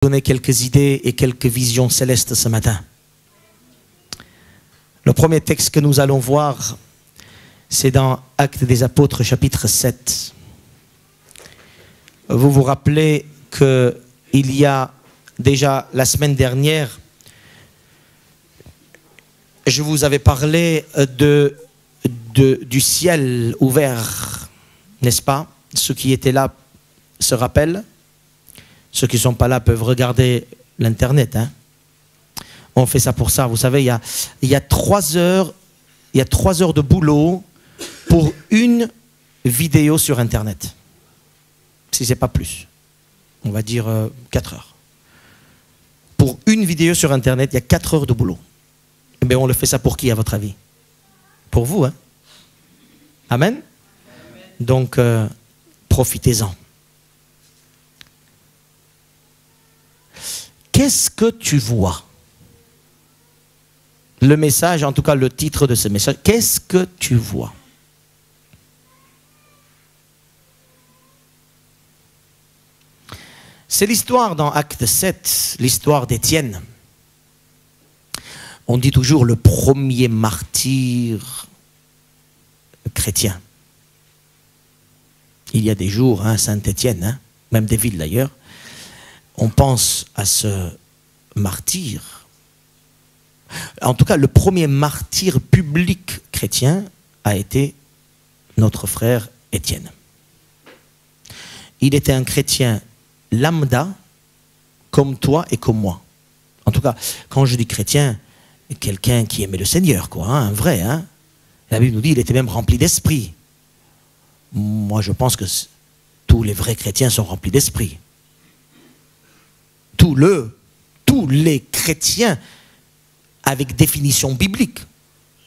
Donner quelques idées et quelques visions célestes ce matin. Le premier texte que nous allons voir, c'est dans Actes des Apôtres, chapitre 7. Vous vous rappelez qu'il y a déjà la semaine dernière, je vous avais parlé du ciel ouvert, n'est-ce pas? Ceux qui étaient là se rappellent. Ceux qui ne sont pas là peuvent regarder l'Internet. Hein. On fait ça pour ça. Vous savez, il y a 3 heures de boulot pour une vidéo sur Internet. Si ce n'est pas plus. On va dire 4 heures. Pour une vidéo sur Internet, il y a 4 heures de boulot. Eh bien, on le fait ça pour qui, à votre avis? Pour vous, hein? Amen? Donc, profitez-en. Qu'est-ce que tu vois? Le message, en tout cas le titre de ce message, qu'est-ce que tu vois? C'est l'histoire dans Acte 7, l'histoire d'Étienne. On dit toujours le premier martyr chrétien. Il y a des jours, hein, Saint-Étienne, hein, même des villes d'ailleurs, on pense à ce martyr. En tout cas, le premier martyr public chrétien a été notre frère Étienne. Il était un chrétien lambda, comme toi et comme moi. En tout cas, quand je dis chrétien, quelqu'un qui aimait le Seigneur, quoi, hein, un vrai. Hein. La Bible nous dit qu'il était même rempli d'esprit. Moi, je pense que tous les vrais chrétiens sont remplis d'esprit. Tous les chrétiens avec définition biblique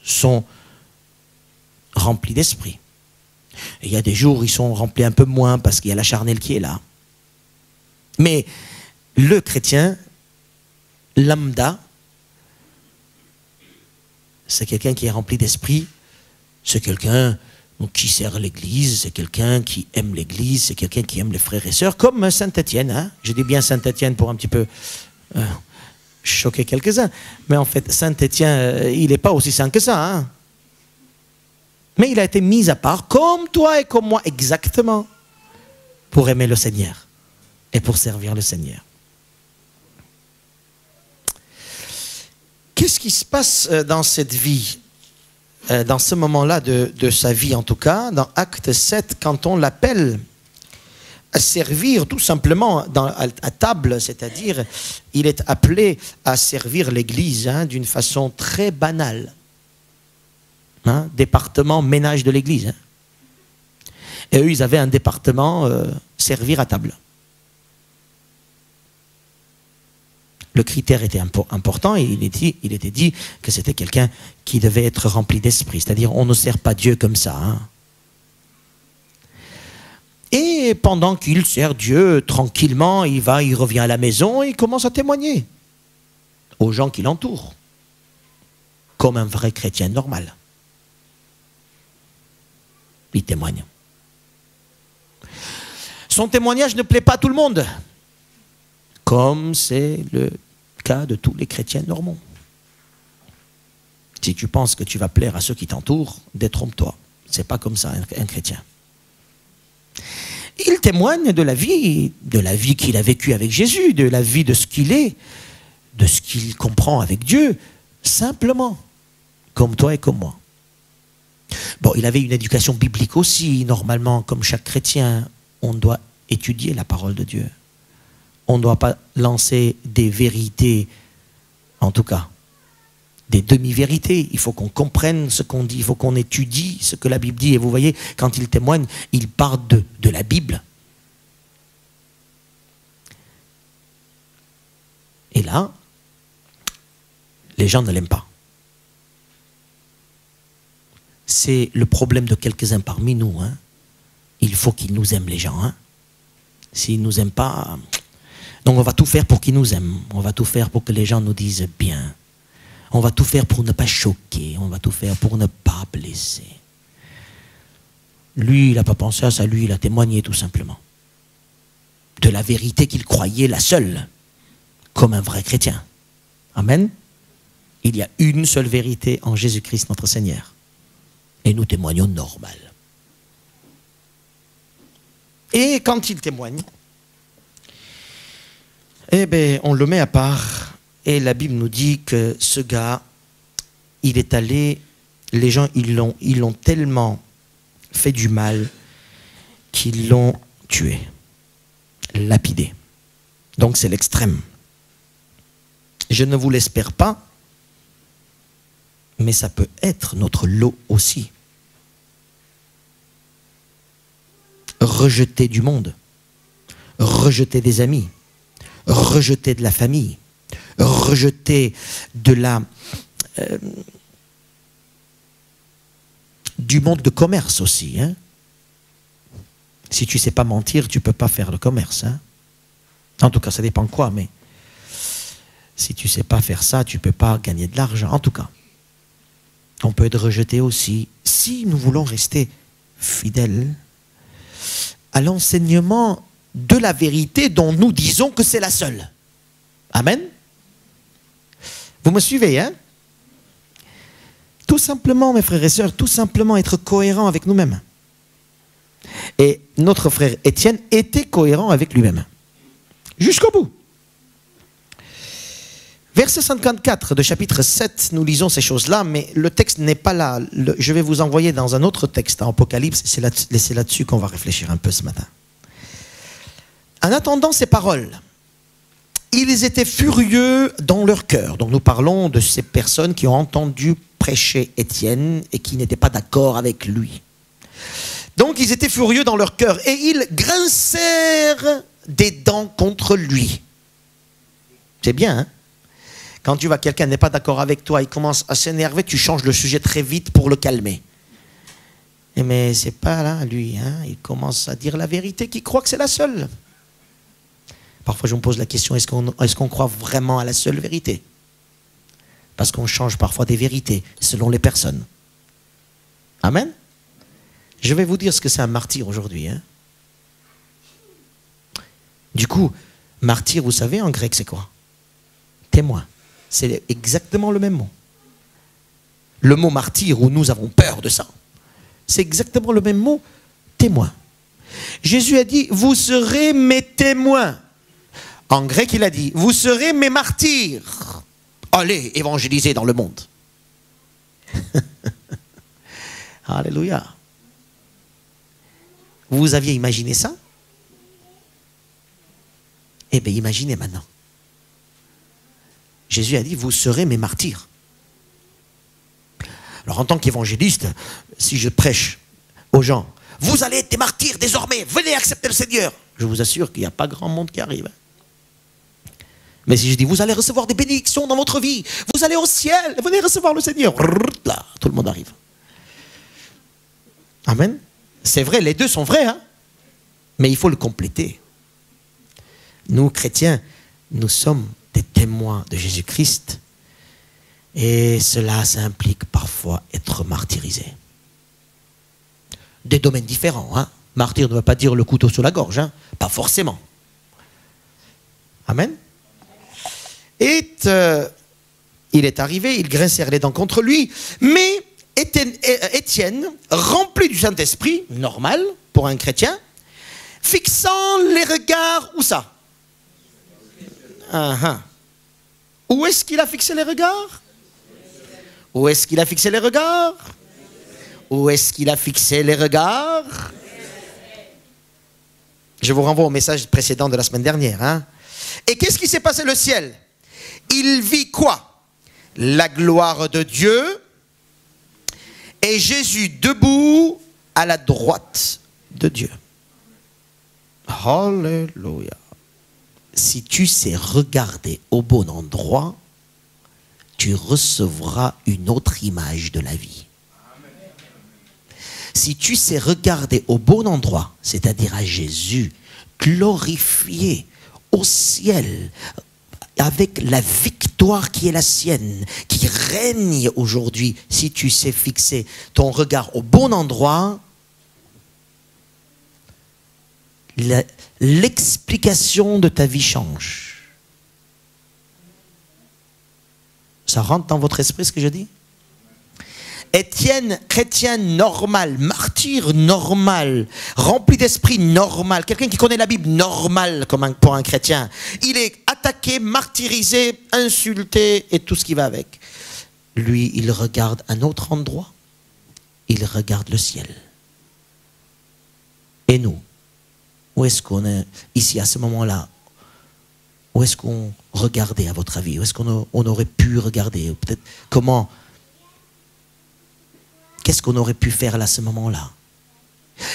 sont remplis d'esprit. Il y a des jours où ils sont remplis un peu moins parce qu'il y a la charnelle qui est là. Mais le chrétien lambda, c'est quelqu'un qui est rempli d'esprit, c'est quelqu'un qui sert l'Église, c'est quelqu'un qui aime l'Église, c'est quelqu'un qui aime les frères et sœurs, comme Saint-Étienne. Hein. Je dis bien Saint-Étienne pour un petit peu choquer quelques-uns. Mais en fait, Saint-Étienne, il n'est pas aussi saint que ça. Hein. Mais il a été mis à part, comme toi et comme moi, exactement, pour aimer le Seigneur et pour servir le Seigneur. Qu'est-ce qui se passe dans cette vie? Dans ce moment-là de sa vie en tout cas, dans Acte 7, quand on l'appelle à servir tout simplement à table, c'est-à-dire il est appelé à servir l'Église hein, d'une façon très banale. Hein, département ménage de l'Église. Hein. Et eux, ils avaient un département servir à table. Le critère était important et il était dit que c'était quelqu'un qui devait être rempli d'esprit. C'est-à-dire, on ne sert pas Dieu comme ça. Hein. Et pendant qu'il sert Dieu tranquillement, il revient à la maison et il commence à témoigner aux gens qui l'entourent. Comme un vrai chrétien normal. Il témoigne. Son témoignage ne plaît pas à tout le monde. Comme c'est le cas de tous les chrétiens normaux. Si tu penses que tu vas plaire à ceux qui t'entourent, détrompe-toi. C'est pas comme ça un chrétien. Il témoigne de la vie qu'il a vécue avec Jésus, de la vie de ce qu'il est, de ce qu'il comprend avec Dieu, simplement, comme toi et comme moi. Bon, il avait une éducation biblique aussi, normalement, comme chaque chrétien, on doit étudier la parole de Dieu. On ne doit pas lancer des vérités, en tout cas, des demi-vérités. Il faut qu'on comprenne ce qu'on dit, il faut qu'on étudie ce que la Bible dit. Et vous voyez, quand il témoigne, il part de la Bible. Et là, les gens ne l'aiment pas. C'est le problème de quelques-uns parmi nous. Hein. Il faut qu'ils nous aiment, les gens. Hein. S'ils ne nous aiment pas... Donc on va tout faire pour qu'ils nous aiment. On va tout faire pour que les gens nous disent bien. On va tout faire pour ne pas choquer. On va tout faire pour ne pas blesser. Lui, il n'a pas pensé à ça. Lui, il a témoigné tout simplement. De la vérité qu'il croyait la seule. comme un vrai chrétien. Amen. Il y a une seule vérité en Jésus-Christ notre Seigneur. Et nous témoignons normal. Et quand il témoigne, eh bien, on le met à part. Et la Bible nous dit que ce gars, il est allé, les gens, ils l'ont tellement fait du mal qu'ils l'ont tué, lapidé. Donc c'est l'extrême. Je ne vous l'espère pas, mais ça peut être notre lot aussi. Rejeté du monde, rejeté des amis, rejeté de la famille, rejeté de du monde de commerce aussi. Hein. Si tu ne sais pas mentir, tu ne peux pas faire le commerce. Hein. En tout cas, ça dépend quoi, mais si tu ne sais pas faire ça, tu ne peux pas gagner de l'argent. En tout cas, on peut être rejeté aussi si nous voulons rester fidèles à l'enseignement de la vérité dont nous disons que c'est la seule. Amen. Vous me suivez, hein? Tout simplement, mes frères et sœurs, tout simplement être cohérent avec nous-mêmes. Et notre frère Étienne était cohérent avec lui-même. Jusqu'au bout. Verset 54 de chapitre 7, nous lisons ces choses-là, mais le texte n'est pas là. Je vais vous envoyer dans un autre texte, en Apocalypse, c'est là-dessus qu'on va réfléchir un peu ce matin. En attendant ces paroles, ils étaient furieux dans leur cœur. Donc nous parlons de ces personnes qui ont entendu prêcher Étienne et qui n'étaient pas d'accord avec lui. Donc ils étaient furieux dans leur cœur et ils grincèrent des dents contre lui. C'est bien, hein? Quand tu vois quelqu'un n'est pas d'accord avec toi, il commence à s'énerver, tu changes le sujet très vite pour le calmer. Mais c'est pas là, lui, hein? Il commence à dire la vérité, qu'il croit que c'est la seule. Parfois, je me pose la question, est-ce qu'on croit vraiment à la seule vérité? Parce qu'on change parfois des vérités selon les personnes. Amen. Je vais vous dire ce que c'est un martyr aujourd'hui. Hein? Du coup, martyr, vous savez, en grec, c'est quoi? Témoin. C'est exactement le même mot. Le mot martyr, où nous avons peur de ça, c'est exactement le même mot, témoin. Jésus a dit, vous serez mes témoins. En grec, il a dit, vous serez mes martyrs. Allez, évangéliser dans le monde. Alléluia. Vous aviez imaginé ça? Eh bien, imaginez maintenant. Jésus a dit, vous serez mes martyrs. Alors, en tant qu'évangéliste, si je prêche aux gens, vous allez être des martyrs désormais, venez accepter le Seigneur. Je vous assure qu'il n'y a pas grand monde qui arrive. Mais si je dis, vous allez recevoir des bénédictions dans votre vie, vous allez au ciel, venez recevoir le Seigneur. Là, tout le monde arrive. Amen. C'est vrai, les deux sont vrais, hein? Mais il faut le compléter. Nous, chrétiens, nous sommes des témoins de Jésus-Christ. Et cela, ça implique parfois être martyrisé. Des domaines différents. Hein? Martyr ne veut pas dire le couteau sur la gorge. Hein? Pas forcément. Amen. Et il est arrivé, ils grincèrent les dents contre lui. Mais Étienne, rempli du Saint-Esprit, normal pour un chrétien, fixant les regards, où ça? Où est-ce qu'il a fixé les regards? Où est-ce qu'il a fixé les regards? Où est-ce qu'il a fixé les regards? Je vous renvoie au message précédent de la semaine dernière. Hein? Et qu'est-ce qui s'est passé le ciel? Il vit quoi? La gloire de Dieu et Jésus debout à la droite de Dieu. Alléluia. Si tu sais regarder au bon endroit, tu recevras une autre image de la vie. Si tu sais regarder au bon endroit, c'est-à-dire à Jésus, glorifié au ciel, avec la victoire qui est la sienne, qui règne aujourd'hui, si tu sais fixer ton regard au bon endroit, l'explication de ta vie change. Ça rentre dans votre esprit ce que je dis? Étienne, chrétien normal, martyr normal, rempli d'esprit normal, quelqu'un qui connaît la Bible normal comme pour un chrétien. Il est attaqué, martyrisé, insulté et tout ce qui va avec. Lui, il regarde un autre endroit. Il regarde le ciel. Et nous, où est-ce qu'on est ici à ce moment-là? Où est-ce qu'on regardait à votre avis? Où est-ce qu'on aurait pu regarder? Peut-être comment? Qu'est-ce qu'on aurait pu faire là à ce moment-là?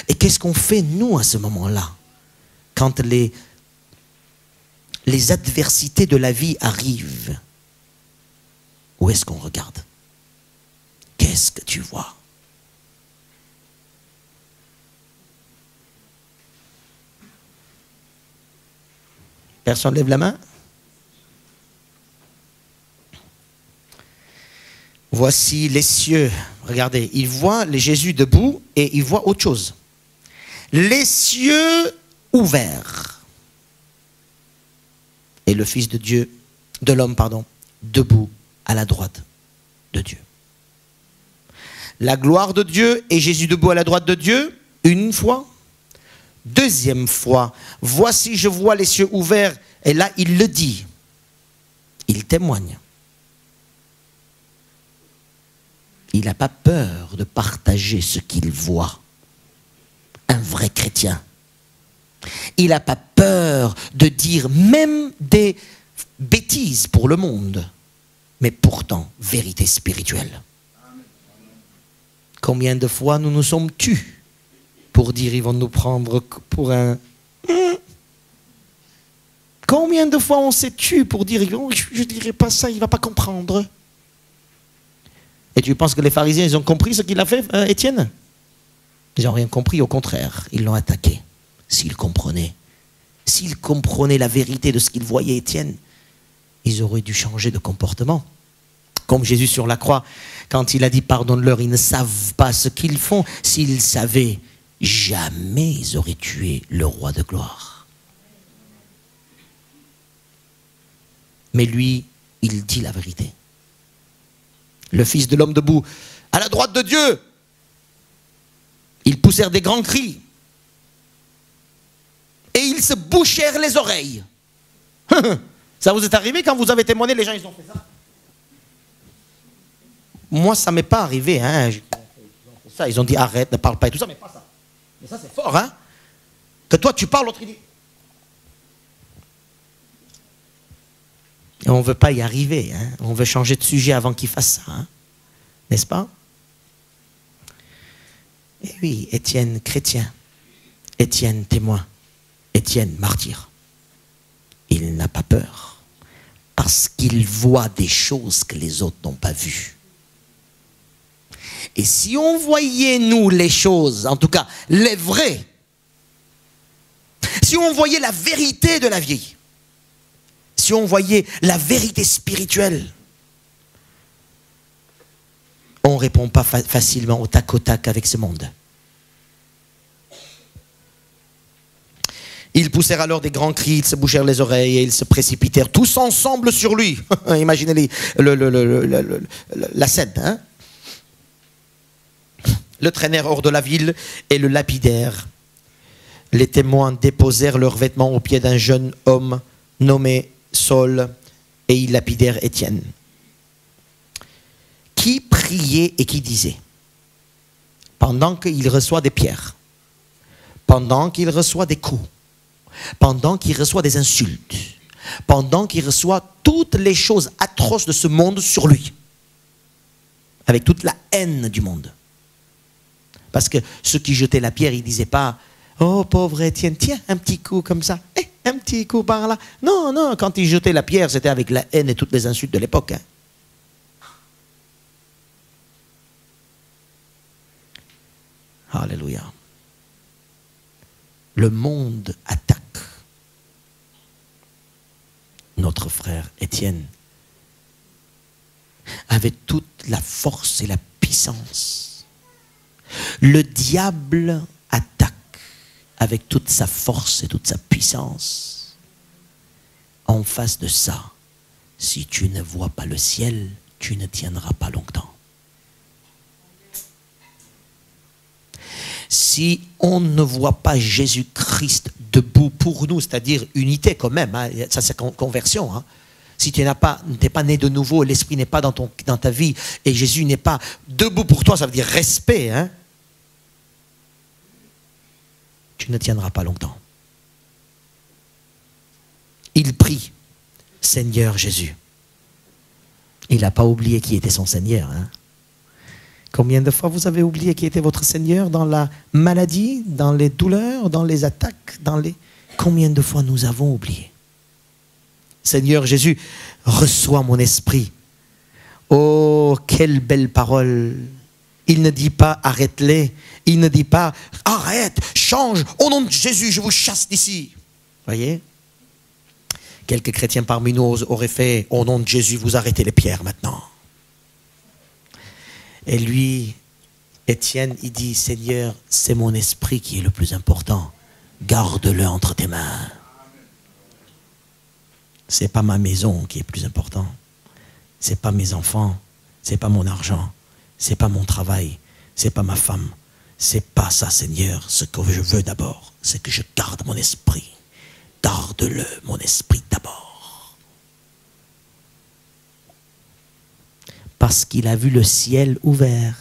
Et qu'est-ce qu'on fait nous à ce moment-là? Quand les adversités de la vie arrivent, où est-ce qu'on regarde? Qu'est-ce que tu vois? Personne lève la main? Voici les cieux. Regardez, il voit les Jésus debout et il voit autre chose. Les cieux ouverts. Et le Fils de Dieu, de l'homme, pardon, debout à la droite de Dieu. La gloire de Dieu et Jésus debout à la droite de Dieu, une fois. Deuxième fois, voici je vois les cieux ouverts. Et là, il le dit. Il témoigne. Il n'a pas peur de partager ce qu'il voit. Un vrai chrétien. Il n'a pas peur de dire même des bêtises pour le monde, mais pourtant vérité spirituelle. Combien de fois nous nous sommes tus pour dire ils vont nous prendre pour un... Combien de fois on s'est tué pour dire oh, je ne dirai pas ça, il ne va pas comprendre. Et tu penses que les pharisiens, ils ont compris ce qu'il a fait, Étienne? Ils n'ont rien compris, au contraire, ils l'ont attaqué. S'ils comprenaient la vérité de ce qu'ils voyaient, Étienne, ils auraient dû changer de comportement. Comme Jésus sur la croix, quand il a dit pardonne-leur, ils ne savent pas ce qu'ils font. S'ils savaient, jamais ils auraient tué le roi de gloire. Mais lui, il dit la vérité. Le Fils de l'homme debout à la droite de Dieu. Ils poussèrent des grands cris. Et ils se bouchèrent les oreilles. Ça vous est arrivé quand vous avez témoigné, les gens ils ont fait ça? Moi ça ne m'est pas arrivé. Hein. Ça, ils ont dit arrête, ne parle pas et tout ça, mais pas ça. Mais ça c'est fort. Hein. Que toi tu parles, l'autre il dit. Et on ne veut pas y arriver. Hein. On veut changer de sujet avant qu'il fasse ça. Hein. N'est-ce pas? Et oui, Étienne chrétien. Étienne témoin. Étienne martyr. Il n'a pas peur. Parce qu'il voit des choses que les autres n'ont pas vues. Et si on voyait, nous, les choses, en tout cas, les vraies, si on voyait la vérité de la vie, si on voyait la vérité spirituelle, on ne répond pas facilement au tac avec ce monde. Ils poussèrent alors des grands cris, ils se bouchèrent les oreilles et ils se précipitèrent tous ensemble sur lui. Imaginez la scène. Hein? Le traînèrent hors de la ville et le lapidèrent. Les témoins déposèrent leurs vêtements aux pieds d'un jeune homme nommé Saul et ils lapidèrent Étienne, qui priait et qui disait, pendant qu'il reçoit des pierres, pendant qu'il reçoit des coups, pendant qu'il reçoit des insultes, pendant qu'il reçoit toutes les choses atroces de ce monde sur lui, avec toute la haine du monde. Parce que ceux qui jetaient la pierre, ils ne disaient pas « Oh, pauvre Étienne, tiens, un petit coup comme ça, un petit coup par là. » Non, non, quand ils jetaient la pierre, c'était avec la haine et toutes les insultes de l'époque. Hein. Alléluia. Le monde attaque notre frère Étienne avec toute la force et la puissance. Le diable attaque avec toute sa force et toute sa puissance. En face de ça, si tu ne vois pas le ciel, tu ne tiendras pas longtemps. Si on ne voit pas Jésus-Christ debout pour nous, c'est-à-dire unité quand même, hein, ça c'est conversion. Hein. Si tu n'es pas né de nouveau, l'Esprit n'est pas dans ta vie, et Jésus n'est pas debout pour toi, ça veut dire respect. Hein, tu ne tiendras pas longtemps. Il prie, Seigneur Jésus. Il n'a pas oublié qui était son Seigneur. Hein. Combien de fois vous avez oublié qui était votre Seigneur dans la maladie, dans les douleurs, dans les attaques, Combien de fois nous avons oublié? Seigneur Jésus, reçois mon esprit. Oh, quelle belle parole. Il ne dit pas arrête-les. Il ne dit pas arrête, change. Au nom de Jésus, je vous chasse d'ici. Voyez? Quelques chrétiens parmi nous auraient fait au nom de Jésus, vous arrêtez les pierres maintenant. Et lui, Étienne, il dit, Seigneur, c'est mon esprit qui est le plus important. Garde-le entre tes mains. C'est pas ma maison qui est plus important. C'est pas mes enfants. C'est pas mon argent. C'est pas mon travail. C'est pas ma femme. C'est pas ça, Seigneur. Ce que je veux d'abord, c'est que je garde mon esprit. Garde-le, mon esprit d'abord. Parce qu'il a vu le ciel ouvert.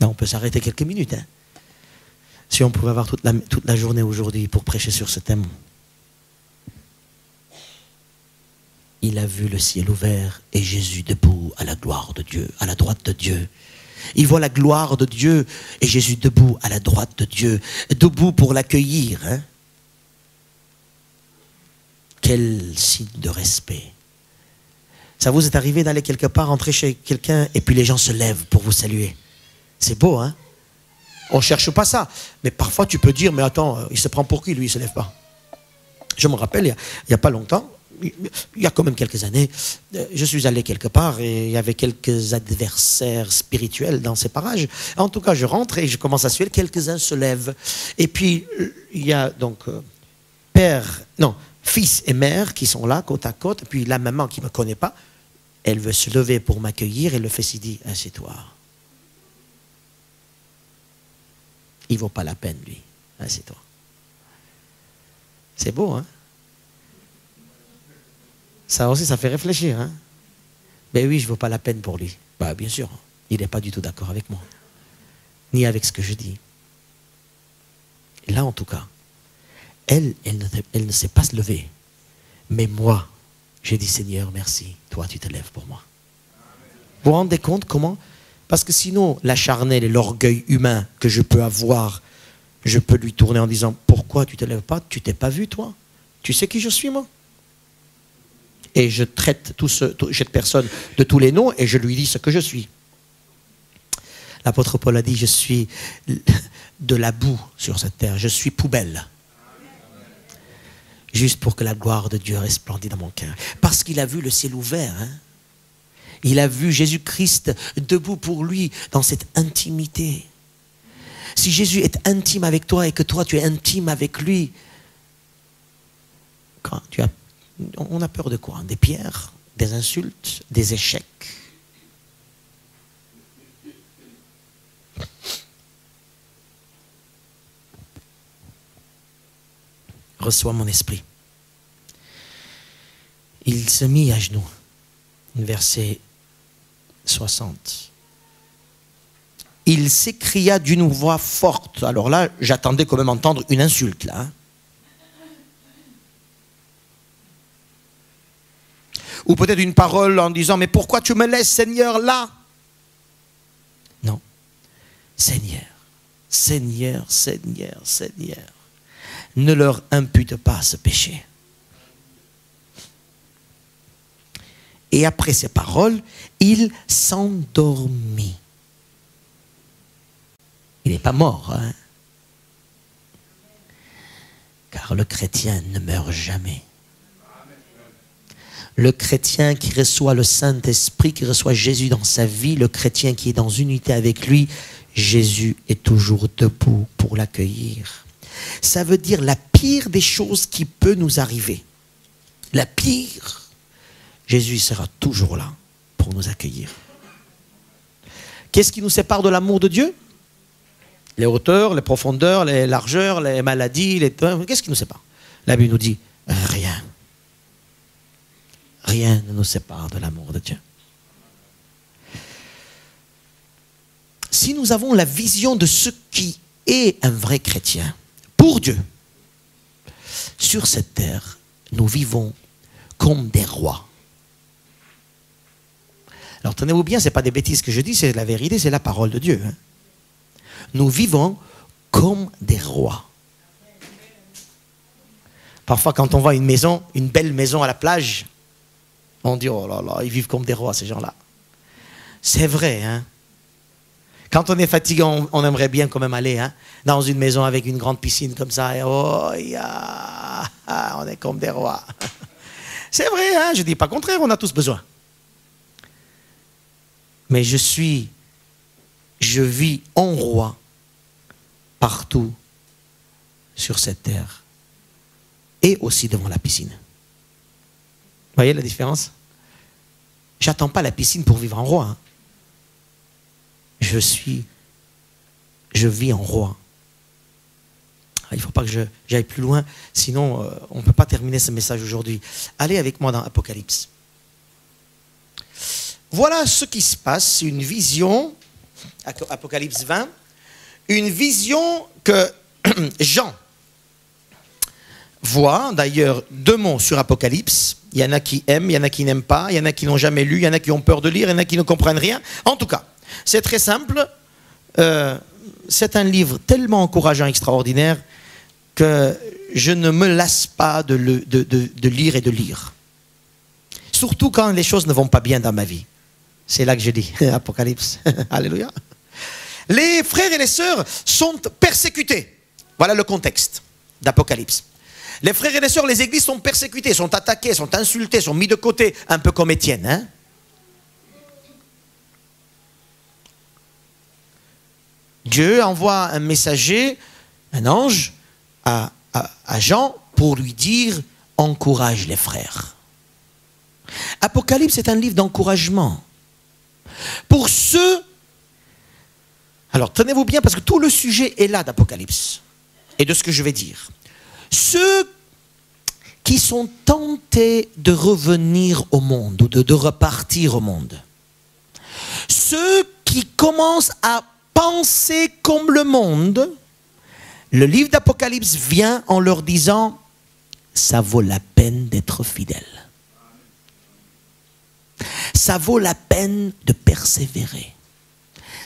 Là, on peut s'arrêter quelques minutes. Hein. Si on pouvait avoir toute la journée aujourd'hui pour prêcher sur ce thème. Il a vu le ciel ouvert et Jésus debout à la gloire de Dieu, à la droite de Dieu. Il voit la gloire de Dieu et Jésus debout à la droite de Dieu, debout pour l'accueillir. Hein? Quel signe de respect. Ça vous est arrivé d'aller quelque part, entrer chez quelqu'un et puis les gens se lèvent pour vous saluer. C'est beau, hein? On ne cherche pas ça. Mais parfois tu peux dire, mais attends, il se prend pour qui lui, il ne se lève pas. Je me rappelle, il n'y a pas longtemps, il y a quand même quelques années, je suis allé quelque part et il y avait quelques adversaires spirituels dans ces parages. En tout cas, je rentre et je commence à suivre, quelques-uns se lèvent. Et puis, il y a donc fils et mère qui sont là, côte à côte. Et puis la maman qui ne me connaît pas, elle veut se lever pour m'accueillir et le fils il dit, assieds-toi. Il ne vaut pas la peine, lui. Assieds-toi. C'est beau, hein? Ça aussi, ça fait réfléchir. Hein? Ben oui, je ne vaux pas la peine pour lui. Ben, bien sûr, il n'est pas du tout d'accord avec moi. Ni avec ce que je dis. Et là, en tout cas, elle ne sait pas se lever. Mais moi, j'ai dit, Seigneur, merci. Toi, tu te lèves pour moi. Vous vous rendez compte comment? Parce que sinon, la charnelle et l'orgueil humain que je peux avoir, je peux lui tourner en disant, pourquoi tu ne te lèves pas? Tu ne t'es pas vu, toi? Tu sais qui je suis, moi? Et je traite cette personne de tous les noms et je lui dis ce que je suis. L'apôtre Paul a dit, je suis de la boue sur cette terre, je suis poubelle. Juste pour que la gloire de Dieu resplendisse dans mon cœur. Parce qu'il a vu le ciel ouvert. Hein? Il a vu Jésus-Christ debout pour lui dans cette intimité. Si Jésus est intime avec toi et que toi tu es intime avec lui, quand on a peur de quoi? Des pierres, des insultes, des échecs. Reçois mon esprit. Il se mit à genoux. Verset 60. Il s'écria d'une voix forte. Alors là, j'attendais quand même entendre une insulte là. Hein. Ou peut-être une parole en disant, mais pourquoi tu me laisses, Seigneur, là? Non. Seigneur, Seigneur, Seigneur, Seigneur, ne leur impute pas ce péché. Et après ces paroles, il s'endormit. Il n'est pas mort, hein? Car le chrétien ne meurt jamais. Le chrétien qui reçoit le Saint-Esprit, qui reçoit Jésus dans sa vie, le chrétien qui est dans unité avec lui, Jésus est toujours debout pour l'accueillir. Ça veut dire la pire des choses qui peut nous arriver. La pire, Jésus sera toujours là pour nous accueillir. Qu'est-ce qui nous sépare de l'amour de Dieu? Les hauteurs, les profondeurs, les largeurs, les maladies, qu'est-ce qui nous sépare? La Bible nous dit rien. Rien ne nous sépare de l'amour de Dieu. Si nous avons la vision de ce qui est un vrai chrétien, pour Dieu, sur cette terre, nous vivons comme des rois. Alors tenez-vous bien, ce n'est pas des bêtises que je dis, c'est la vérité, c'est la parole de Dieu. Nous vivons comme des rois. Parfois quand on voit une maison, une belle maison à la plage, on dit oh là là, ils vivent comme des rois ces gens-là. C'est vrai, hein. Quand on est fatigué, on aimerait bien quand même aller dans une maison avec une grande piscine comme ça. Et oh, on est comme des rois. C'est vrai, hein, je ne dis pas le contraire, on a tous besoin. Mais je vis en roi partout sur cette terre et aussi devant la piscine. Vous voyez la différence? J'attends pas la piscine pour vivre en roi. Hein. Je vis en roi. Il ne faut pas que j'aille plus loin, sinon on ne peut pas terminer ce message aujourd'hui. Allez avec moi dans Apocalypse. Voilà ce qui se passe, une vision, Apocalypse 20, une vision que Jean voit, d'ailleurs 2 mots sur Apocalypse, il y en a qui aiment, il y en a qui n'aiment pas, il y en a qui n'ont jamais lu, il y en a qui ont peur de lire, il y en a qui ne comprennent rien. En tout cas, c'est très simple, c'est un livre tellement encourageant, extraordinaire, que je ne me lasse pas de lire et de lire. Surtout quand les choses ne vont pas bien dans ma vie. C'est là que je dis, Apocalypse, alléluia. Les frères et les sœurs sont persécutés. Voilà le contexte d'Apocalypse. Les frères et les sœurs, les églises sont persécutées, sont attaquées, sont insultées, sont mis de côté, un peu comme Étienne. Hein? Dieu envoie un messager, un ange, à Jean pour lui dire « Encourage les frères ». Apocalypse est un livre d'encouragement. Pour ceux... Alors tenez-vous bien parce que tout le sujet est là d'Apocalypse et de ce que je vais dire. Ceux qui sont tentés de revenir au monde ou de repartir au monde. Ceux qui commencent à penser comme le monde, le livre d'Apocalypse vient en leur disant « ça vaut la peine d'être fidèle. Ça vaut la peine de persévérer.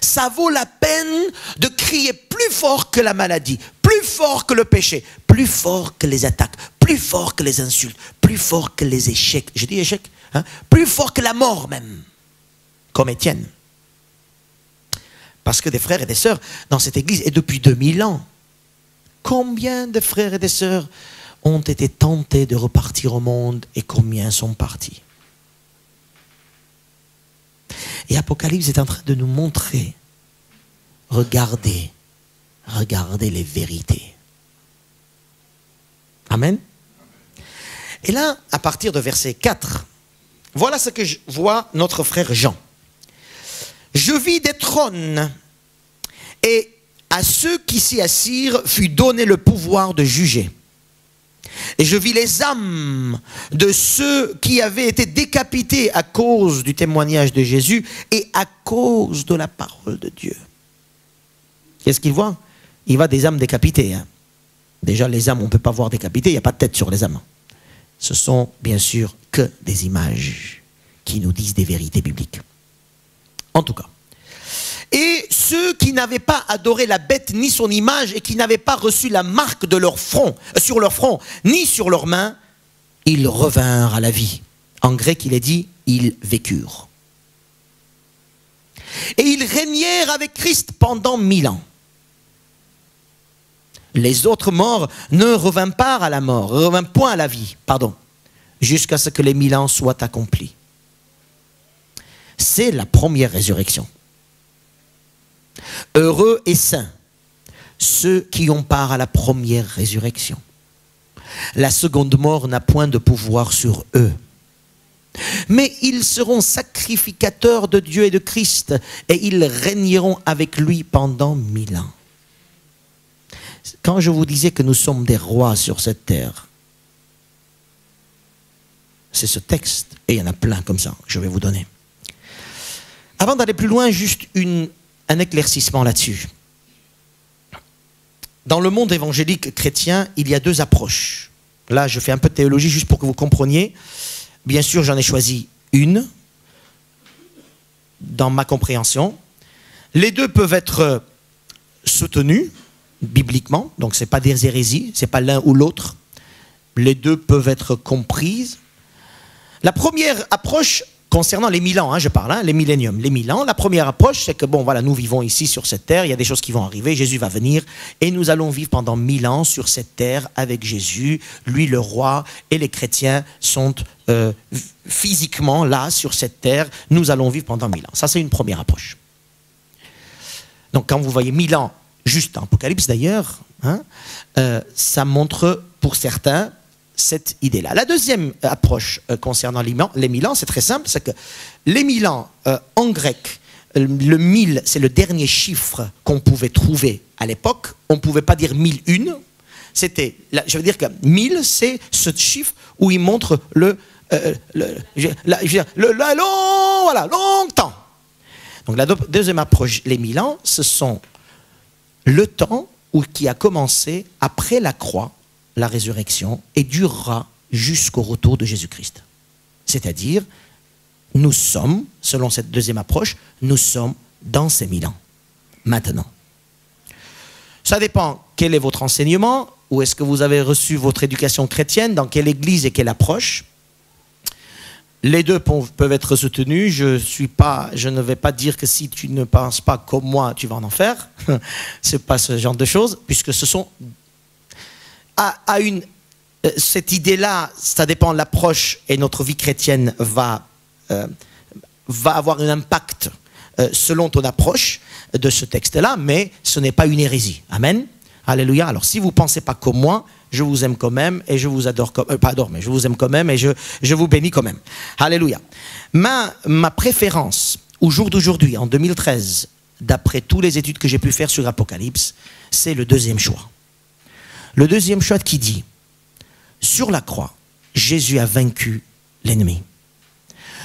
Ça vaut la peine de crier plus fort que la maladie, plus fort que le péché, plus fort que les attaques, plus fort que les insultes, plus fort que les échecs. Je dis échecs, hein? Plus fort que la mort même, comme Étienne. Parce que des frères et des sœurs dans cette église, et depuis 2000 ans, combien de frères et de sœurs ont été tentés de repartir au monde et combien sont partis? Et Apocalypse est en train de nous montrer, regardez les vérités. Amen. Et là, à partir de verset 4, voilà ce que voit notre frère Jean. Je vis des trônes et à ceux qui s'y assirent fut donné le pouvoir de juger. Et je vis les âmes de ceux qui avaient été décapités à cause du témoignage de Jésus et à cause de la parole de Dieu. Qu'est-ce qu'il voit? Il voit des âmes décapitées. Hein. Déjà, les âmes, on ne peut pas voir décapitées, il n'y a pas de tête sur les âmes. Ce sont bien sûr que des images qui nous disent des vérités bibliques. En tout cas. Et ceux qui n'avaient pas adoré la bête ni son image et qui n'avaient pas reçu la marque de leur front, sur leur front, ni sur leurs mains, ils revinrent à la vie. En grec, il est dit, ils vécurent. Et ils régnèrent avec Christ pendant 1000 ans. Les autres morts ne revinrent pas à la mort, ne revinrent point à la vie, pardon, jusqu'à ce que les 1000 ans soient accomplis. C'est la première résurrection. Heureux et saints ceux qui ont part à la première résurrection. La seconde mort n'a point de pouvoir sur eux. Mais ils seront sacrificateurs de Dieu et de Christ, et ils régneront avec lui pendant 1000 ans. Quand je vous disais que nous sommes des rois sur cette terre, c'est ce texte, et il y en a plein comme ça, je vais vous donner. Avant d'aller plus loin, juste un éclaircissement là-dessus. Dans le monde évangélique chrétien, il y a deux approches. Là, je fais un peu de théologie juste pour que vous compreniez. Bien sûr, j'en ai choisi une dans ma compréhension. Les deux peuvent être soutenus bibliquement, donc ce n'est pas des hérésies, ce n'est pas l'un ou l'autre. Les deux peuvent être comprises. La première approche concernant les 1000 ans, je parle, les milléniums, les 1000 ans, la première approche, c'est que bon, voilà, nous vivons ici sur cette terre, il y a des choses qui vont arriver, Jésus va venir, et nous allons vivre pendant 1000 ans sur cette terre avec Jésus, lui le roi, et les chrétiens sont physiquement là, sur cette terre, nous allons vivre pendant 1000 ans. Ça, c'est une première approche. Donc, quand vous voyez 1000 ans, juste dans l'Apocalypse d'ailleurs, ça montre pour certains cette idée-là. La deuxième approche concernant les 1000 ans, c'est très simple, c'est que les 1000 ans, en grec, le 1000, c'est le dernier chiffre qu'on pouvait trouver à l'époque. On ne pouvait pas dire 1001. C'était, je veux dire que 1000, c'est ce chiffre où il montre longtemps. Donc la deuxième approche, les 1000 ans, ce sont le temps qui a commencé après la croix, la résurrection, et durera jusqu'au retour de Jésus-Christ. C'est-à-dire, nous sommes, selon cette deuxième approche, nous sommes dans ces 1000 ans, maintenant. Ça dépend quel est votre enseignement, où est-ce que vous avez reçu votre éducation chrétienne, dans quelle église et quelle approche. Les deux peuvent être soutenus. Je ne vais pas dire que si tu ne penses pas comme moi, tu vas en enfer. Ce n'est pas ce genre de choses, puisque ce sont... cette idée-là, ça dépend de l'approche, et notre vie chrétienne va avoir un impact selon ton approche de ce texte-là, mais ce n'est pas une hérésie. Amen. Alléluia. Alors, si vous ne pensez pas comme moi, je vous aime quand même, et je vous adore mais je vous aime quand même, et je vous bénis quand même. Alléluia. Ma préférence, au jour d'aujourd'hui, en 2013, d'après toutes les études que j'ai pu faire sur Apocalypse, c'est le deuxième choix. Le deuxième choix qui dit, sur la croix, Jésus a vaincu l'ennemi.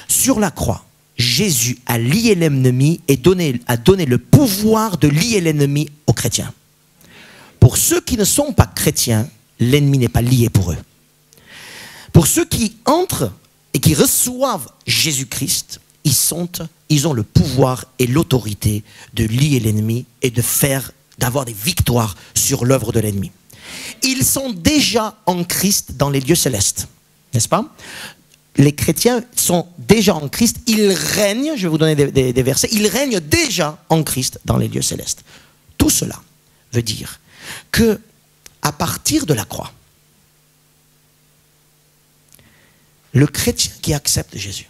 Sur la croix, Jésus a lié l'ennemi et a donné le pouvoir de lier l'ennemi aux chrétiens. Pour ceux qui ne sont pas chrétiens, l'ennemi n'est pas lié pour eux. Pour ceux qui entrent et qui reçoivent Jésus-Christ, ils ont le pouvoir et l'autorité de lier l'ennemi et d'avoir des victoires sur l'œuvre de l'ennemi. Ils sont déjà en Christ dans les lieux célestes, n'est-ce pas? Les chrétiens sont déjà en Christ, ils règnent, je vais vous donner des versets, ils règnent déjà en Christ dans les lieux célestes. Tout cela veut dire que à partir de la croix, le chrétien qui accepte Jésus,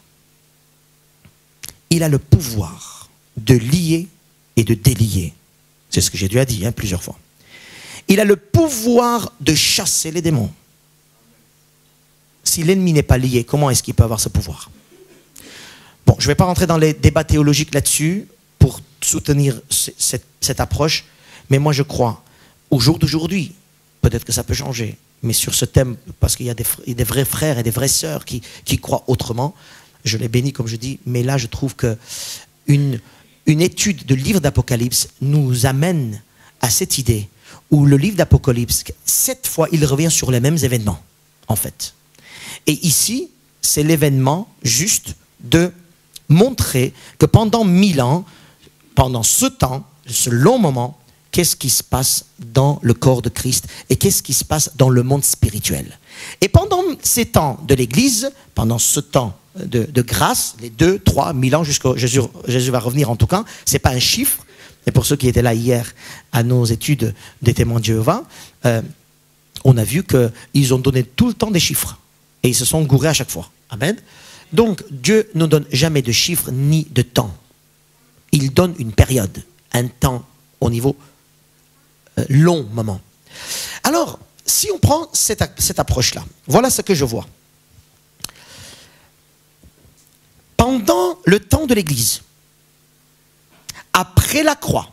il a le pouvoir de lier et de délier. C'est ce que Jésus a dit plusieurs fois. Il a le pouvoir de chasser les démons. Si l'ennemi n'est pas lié, comment est-ce qu'il peut avoir ce pouvoir? Bon, je ne vais pas rentrer dans les débats théologiques là-dessus pour soutenir cette approche, mais moi je crois, au jour d'aujourd'hui, peut-être que ça peut changer, mais sur ce thème, parce qu'il y a des vrais frères et des vraies sœurs qui croient autrement, je les bénis comme je dis, mais là je trouve qu'une étude du livre d'Apocalypse nous amène à cette idée où le livre d'Apocalypse, 7 fois, il revient sur les mêmes événements, en fait. Et ici, c'est l'événement juste de montrer que pendant 1000 ans, pendant ce temps, ce long moment, qu'est-ce qui se passe dans le corps de Christ et qu'est-ce qui se passe dans le monde spirituel. Et pendant ces temps de l'Église, pendant ce temps de grâce, les 2, 3, 1000 ans, jusqu'à Jésus va revenir en tout cas, ce n'est pas un chiffre. Et pour ceux qui étaient là hier à nos études des témoins de Jéhovah, on a vu qu'ils ont donné tout le temps des chiffres. Et ils se sont gourés à chaque fois. Amen. Donc Dieu ne donne jamais de chiffres ni de temps. Il donne une période, un temps au niveau long moment. Alors, si on prend cette approche-là, voilà ce que je vois. Pendant le temps de l'Église, après la croix,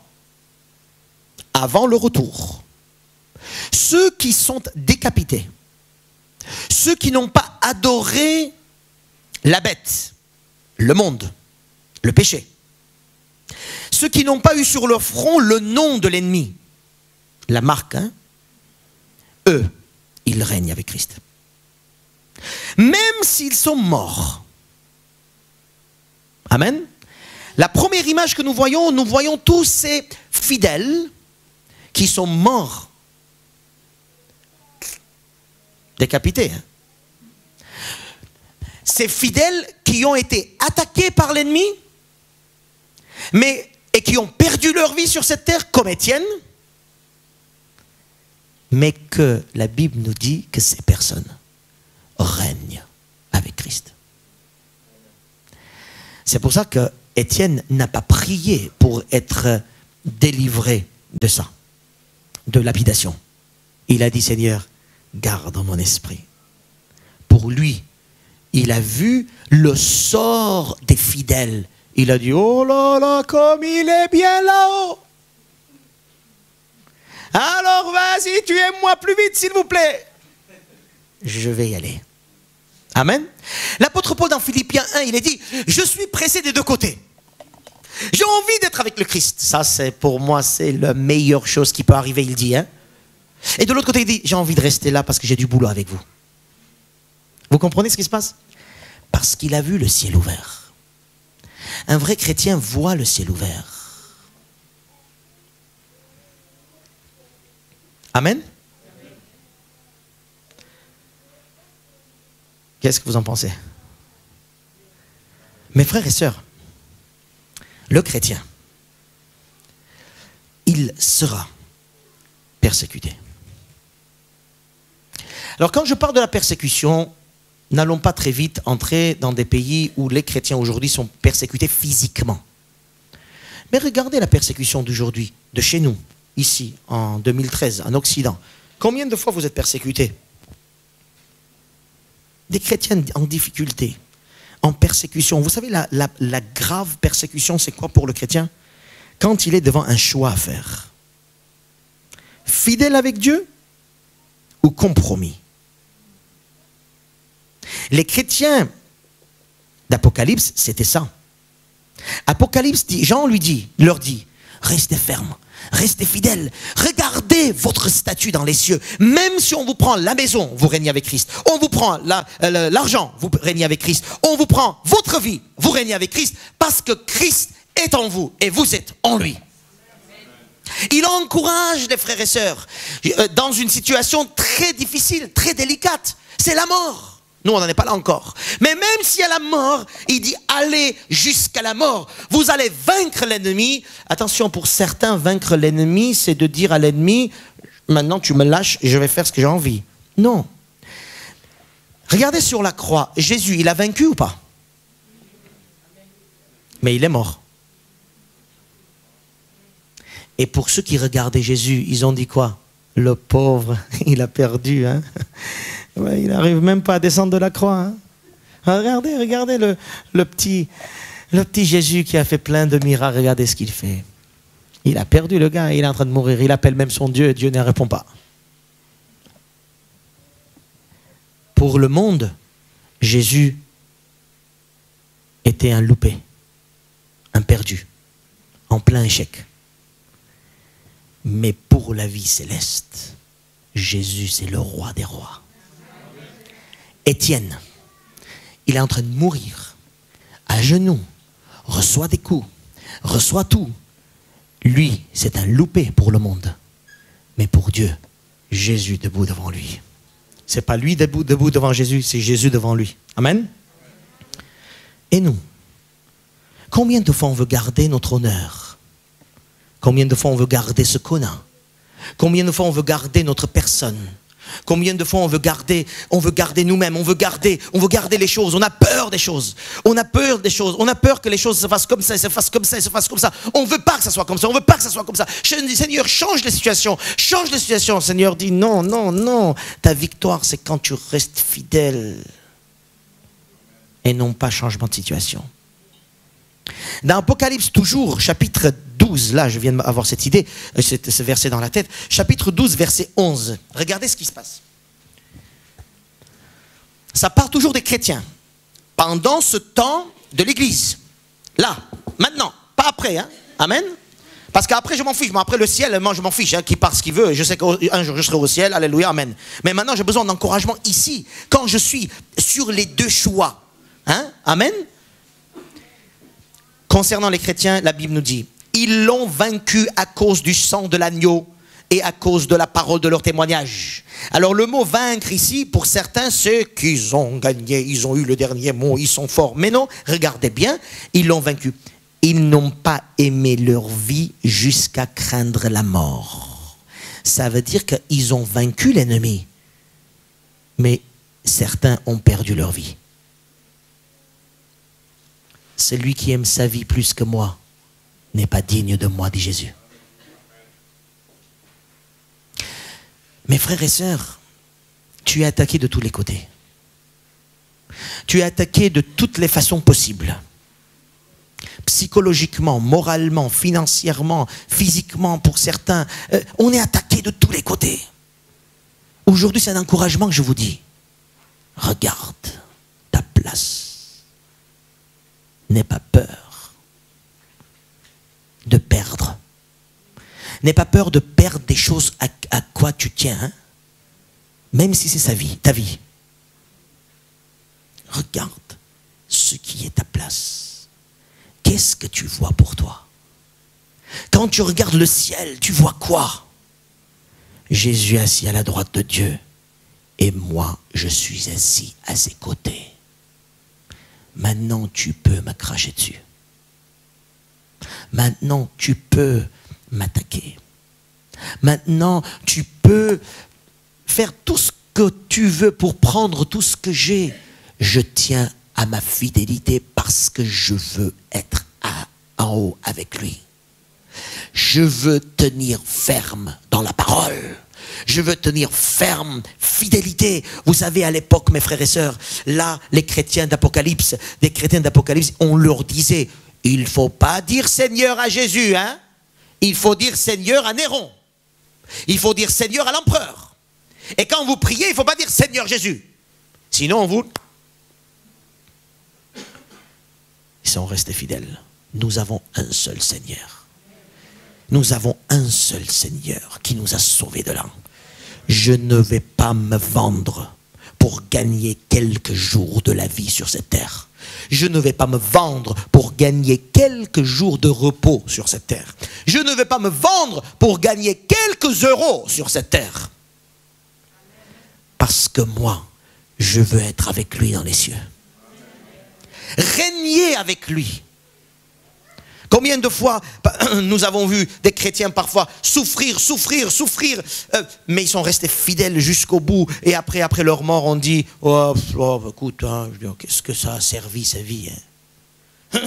avant le retour, ceux qui sont décapités, ceux qui n'ont pas adoré la bête, le monde, le péché, ceux qui n'ont pas eu sur leur front le nom de l'ennemi, la marque, hein, eux, ils règnent avec Christ. Même s'ils sont morts. Amen. La première image que nous voyons tous ces fidèles qui sont morts, décapités. Hein. Ces fidèles qui ont été attaqués par l'ennemi, et qui ont perdu leur vie sur cette terre, comme Étienne, mais que la Bible nous dit que ces personnes règnent avec Christ. C'est pour ça que Étienne n'a pas prié pour être délivré de ça, de lapidation. Il a dit, Seigneur, garde mon esprit. Pour lui, il a vu le sort des fidèles. Il a dit, oh là là, comme il est bien là-haut. Alors vas-y, tuez-moi plus vite, s'il vous plaît. Je vais y aller. Amen. L'apôtre Paul dans Philippiens 1, il a dit, je suis pressé des deux côtés. J'ai envie d'être avec le Christ. Ça, c'est pour moi, c'est la meilleure chose qui peut arriver, il dit. Hein. Et de l'autre côté, il dit, j'ai envie de rester là parce que j'ai du boulot avec vous. Vous comprenez ce qui se passe? Parce qu'il a vu le ciel ouvert. Un vrai chrétien voit le ciel ouvert. Amen. Qu'est-ce que vous en pensez? Mes frères et sœurs, le chrétien, il sera persécuté. Alors quand je parle de la persécution, n'allons pas très vite entrer dans des pays où les chrétiens aujourd'hui sont persécutés physiquement. Mais regardez la persécution d'aujourd'hui, de chez nous, ici, en 2013, en Occident. Combien de fois vous êtes persécutés? Des chrétiens en difficulté, en persécution. Vous savez, la grave persécution, c'est quoi pour le chrétien? Quand il est devant un choix à faire. Fidèle avec Dieu ou compromis? Les chrétiens d'Apocalypse, c'était ça. Apocalypse dit, Jean leur dit, restez fermes, restez fidèles, regardez votre statut dans les cieux. Même si on vous prend la maison, vous régnez avec Christ. On vous prend l'argent, vous régnez avec Christ. On vous prend votre vie, vous régnez avec Christ. Parce que Christ est en vous et vous êtes en lui. Il encourage les frères et sœurs dans une situation très difficile, très délicate. C'est la mort. Nous, on n'en est pas là encore. Mais même s'il y a la mort, il dit, allez jusqu'à la mort. Vous allez vaincre l'ennemi. Attention, pour certains, vaincre l'ennemi, c'est de dire à l'ennemi, maintenant tu me lâches et je vais faire ce que j'ai envie. Non. Regardez sur la croix, Jésus, il a vaincu ou pas? Mais il est mort. Et pour ceux qui regardaient Jésus, ils ont dit quoi? Le pauvre, il a perdu, hein? Ouais, il n'arrive même pas à descendre de la croix. Hein. Regardez le petit Jésus qui a fait plein de miracles. Regardez ce qu'il fait. Il a perdu le gars, il est en train de mourir. Il appelle même son Dieu et Dieu ne répond pas. Pour le monde, Jésus était un loupé, un perdu, en plein échec. Mais pour la vie céleste, Jésus c'est le roi des rois. Étienne, il est en train de mourir, à genoux, reçoit des coups, reçoit tout. Lui, c'est un loupé pour le monde. Mais pour Dieu, Jésus debout devant lui. Ce n'est pas lui debout devant Jésus, c'est Jésus devant lui. Amen. Et nous, combien de fois on veut garder notre honneur? Combien de fois on veut garder ce qu'on a? Combien de fois on veut garder notre personne? Combien de fois on veut garder nous-mêmes, on veut garder les choses, on a peur des choses, on a peur que les choses se fassent comme ça, se fassent comme ça, se fassent comme ça. On veut pas que ça soit comme ça, on veut pas que ça soit comme ça. Je dis, Seigneur, change les situations. Seigneur dit, non, non, non. Ta victoire, c'est quand tu restes fidèle et non pas changement de situation. Dans Apocalypse toujours, chapitre 12, là je viens d'avoir cette idée, ce verset dans la tête, chapitre 12, verset 11, regardez ce qui se passe. Ça part toujours des chrétiens, pendant ce temps de l'église, là, maintenant, pas après, hein? Amen. Parce qu'après je m'en fiche, après le ciel, moi je m'en fiche, hein, qui part ce qu'il veut, je sais qu'un jour je serai au ciel, alléluia, amen. Mais maintenant j'ai besoin d'encouragement ici, quand je suis sur les deux choix, hein? Amen. Concernant les chrétiens, la Bible nous dit, ils l'ont vaincu à cause du sang de l'agneau et à cause de la parole de leur témoignage. Alors le mot vaincre ici, pour certains, c'est qu'ils ont gagné, ils ont eu le dernier mot, ils sont forts. Mais non, regardez bien, ils l'ont vaincu. Ils n'ont pas aimé leur vie jusqu'à craindre la mort. Ça veut dire qu'ils ont vaincu l'ennemi, mais certains ont perdu leur vie. Celui qui aime sa vie plus que moi n'est pas digne de moi, dit Jésus. Mes frères et sœurs, tu es attaqué de tous les côtés. Tu es attaqué de toutes les façons possibles. Psychologiquement, moralement, financièrement, physiquement pour certains. On est attaqué de tous les côtés. Aujourd'hui, c'est un encouragement que je vous dis. Regarde ta place. N'aie pas peur de perdre. N'aie pas peur de perdre des choses à quoi tu tiens. Hein? Même si c'est ta vie. Regarde ce qui est ta place. Qu'est-ce que tu vois pour toi? Quand tu regardes le ciel, tu vois quoi? Jésus assis à la droite de Dieu. Et moi, je suis assis à ses côtés. Maintenant, tu peux me cracher dessus. Maintenant, tu peux m'attaquer. Maintenant, tu peux faire tout ce que tu veux pour prendre tout ce que j'ai. Je tiens à ma fidélité parce que je veux être en haut avec lui. Je veux tenir ferme dans la parole. Je veux tenir ferme, fidélité. Vous savez, à l'époque, mes frères et sœurs, là, les chrétiens d'Apocalypse, on leur disait, il ne faut pas dire Seigneur à Jésus, hein? Il faut dire Seigneur à Néron. Il faut dire Seigneur à l'empereur. Et quand vous priez, il ne faut pas dire Seigneur Jésus. Sinon, ils sont restés fidèles. Nous avons un seul Seigneur. Nous avons un seul Seigneur qui nous a sauvés de là. Je ne vais pas me vendre pour gagner quelques jours de la vie sur cette terre. Je ne vais pas me vendre pour gagner quelques jours de repos sur cette terre. Je ne vais pas me vendre pour gagner quelques euros sur cette terre. Parce que moi, je veux être avec lui dans les cieux. Régner avec lui. Combien de fois nous avons vu des chrétiens parfois souffrir, mais ils sont restés fidèles jusqu'au bout. Et après leur mort, on dit, écoute, hein, qu'est-ce que ça a servi sa vie, hein?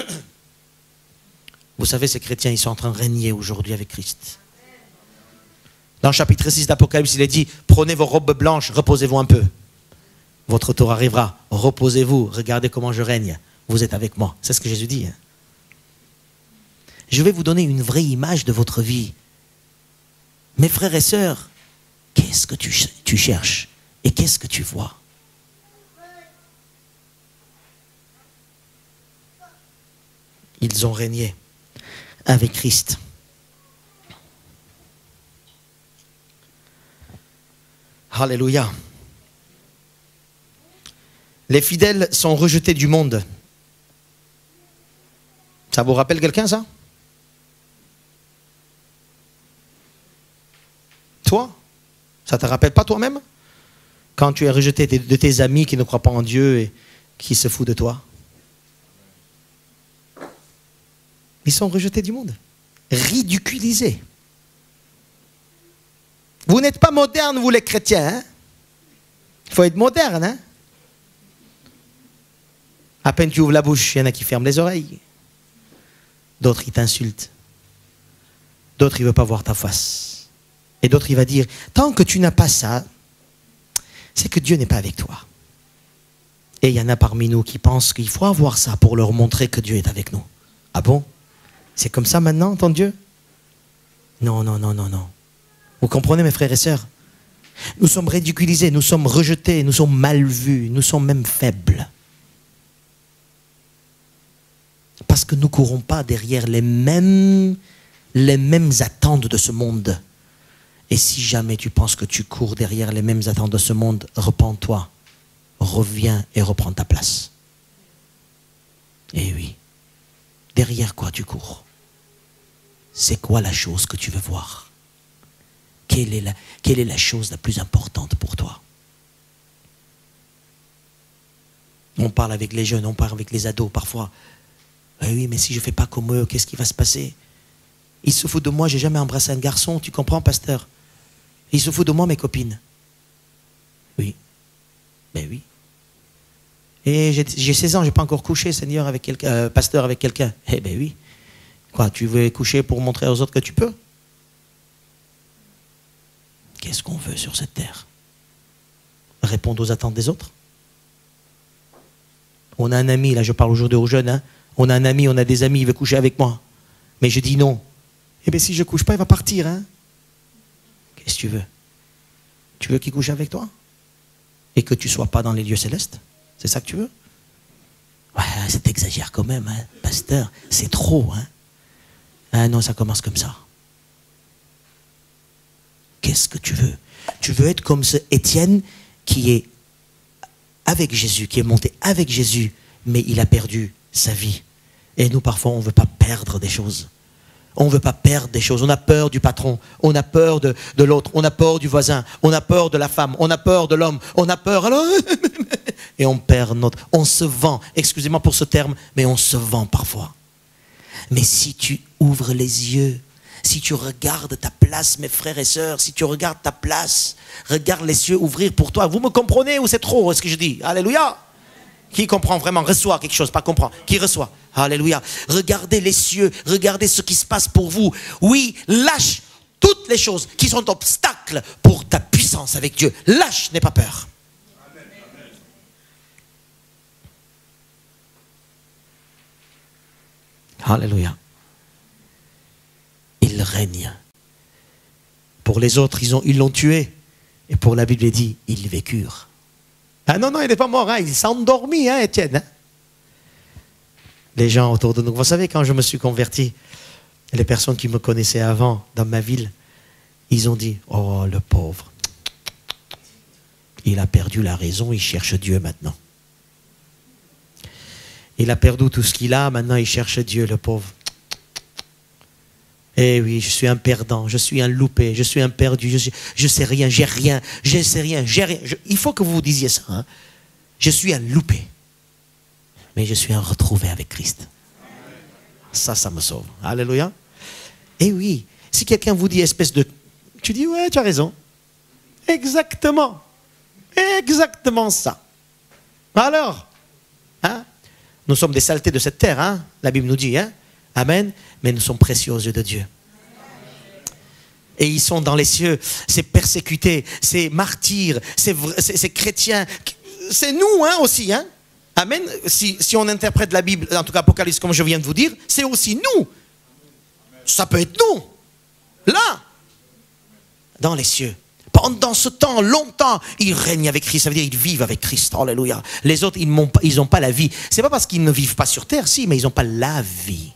Vous savez, ces chrétiens, ils sont en train de régner aujourd'hui avec Christ. Dans le chapitre 6 d'Apocalypse, il est dit, prenez vos robes blanches, reposez-vous un peu. Votre tour arrivera, reposez-vous, regardez comment je règne. Vous êtes avec moi. C'est ce que Jésus dit, hein? Je vais vous donner une vraie image de votre vie. Mes frères et sœurs, qu'est-ce que tu cherches et qu'est-ce que tu vois? Ils ont régné avec Christ. Alléluia. Les fidèles sont rejetés du monde. Ça vous rappelle quelqu'un, ça? Toi? Ça ne te rappelle pas toi-même? Quand tu es rejeté de tes amis qui ne croient pas en Dieu et qui se foutent de toi? Ils sont rejetés du monde. Ridiculisés. Vous n'êtes pas modernes, vous les chrétiens, hein? Il faut être moderne, hein? À peine tu ouvres la bouche, il y en a qui ferment les oreilles. D'autres, ils t'insultent. D'autres, ils ne veulent pas voir ta face. Et d'autres, il va dire, tant que tu n'as pas ça, c'est que Dieu n'est pas avec toi. Et il y en a parmi nous qui pensent qu'il faut avoir ça pour leur montrer que Dieu est avec nous. Ah bon? C'est comme ça maintenant, ton Dieu? Non, non, non, non, non. Vous comprenez, mes frères et sœurs? Nous sommes ridiculisés, nous sommes rejetés, nous sommes mal vus, nous sommes même faibles. Parce que nous ne courons pas derrière les mêmes attentes de ce monde. Et si jamais tu penses que tu cours derrière les mêmes attentes de ce monde, repens-toi, reviens et reprends ta place. Eh oui, derrière quoi tu cours? C'est quoi la chose que tu veux voir? Quelle est la chose la plus importante pour toi? On parle avec les jeunes, on parle avec les ados parfois. Eh oui, mais si je ne fais pas comme eux, qu'est-ce qui va se passer? Ils se foutent de moi, j'ai jamais embrassé un garçon, tu comprends, pasteur? Ils se foutent de moi, mes copines. Oui. Ben oui. Et j'ai 16 ans, je n'ai pas encore couché, Seigneur, avec quelqu'un, pasteur, avec quelqu'un. Eh ben oui. Quoi, tu veux coucher pour montrer aux autres que tu peux? Qu'est-ce qu'on veut sur cette terre? Répondre aux attentes des autres? On a un ami, là je parle aujourd'hui aux jeunes, hein. On a un ami, on a des amis, il veut coucher avec moi. Mais je dis non. Eh bien si je ne couche pas, il va partir. Hein. Qu'est-ce que tu veux? Tu veux qu'il couche avec toi? Et que tu ne sois pas dans les lieux célestes? C'est ça que tu veux? Ouais, c'est exagère quand même, hein, pasteur. C'est trop. Hein. Ah non, ça commence comme ça. Qu'est-ce que tu veux? Tu veux être comme ce Étienne qui est avec Jésus, qui est monté avec Jésus, mais il a perdu sa vie. Et nous, parfois, on ne veut pas perdre des choses. On ne veut pas perdre des choses. On a peur du patron. On a peur de l'autre. On a peur du voisin. On a peur de la femme. On a peur de l'homme. On a peur. Alors... Et on perd notre... On se vend. Excusez-moi pour ce terme, mais on se vend parfois. Mais si tu ouvres les yeux, si tu regardes ta place, mes frères et sœurs, si tu regardes ta place, regarde les cieux ouvrir pour toi. Vous me comprenez ou c'est trop ce que je dis? Alléluia. Qui comprend vraiment, reçoit quelque chose, pas comprend. Qui reçoit? Alléluia. Regardez les cieux, regardez ce qui se passe pour vous. Oui, lâche toutes les choses qui sont obstacles pour ta puissance avec Dieu. Lâche, n'aie pas peur. Alléluia. Il règne. Pour les autres, ils l'ont tué. Et pour la Bible, il dit, ils vécurent. Ah non, non, il n'est pas mort, hein. Il s'est endormi, hein, Étienne. Hein. Les gens autour de nous, vous savez, quand je me suis converti, les personnes qui me connaissaient avant, dans ma ville, ils ont dit, oh, le pauvre, il a perdu la raison, il cherche Dieu maintenant. Il a perdu tout ce qu'il a, maintenant il cherche Dieu, le pauvre. Eh oui, je suis un perdant, je suis un loupé, je suis un perdu, je sais rien, j'ai rien, je sais rien, j'ai rien. Il faut que vous vous disiez ça. Hein. Je suis un loupé, mais je suis un retrouvé avec Christ. Ça me sauve. Alléluia. Eh oui, si quelqu'un vous dit espèce de... Tu dis, ouais, tu as raison. Exactement. Exactement ça. Alors, hein, nous sommes des saletés de cette terre, hein, la Bible nous dit, hein. Amen. Mais nous sommes précieux aux yeux de Dieu. Et ils sont dans les cieux, ces persécutés, ces martyrs, ces chrétiens. C'est nous hein, aussi. Hein. Amen. Si on interprète la Bible, en tout cas Apocalypse, comme je viens de vous dire, c'est aussi nous. Ça peut être nous. Là. Dans les cieux. Pendant ce temps, longtemps, ils règnent avec Christ. Ça veut dire qu'ils vivent avec Christ. Alléluia. Les autres, ils n'ont pas la vie. C'est pas parce qu'ils ne vivent pas sur terre, si, mais ils n'ont pas la vie.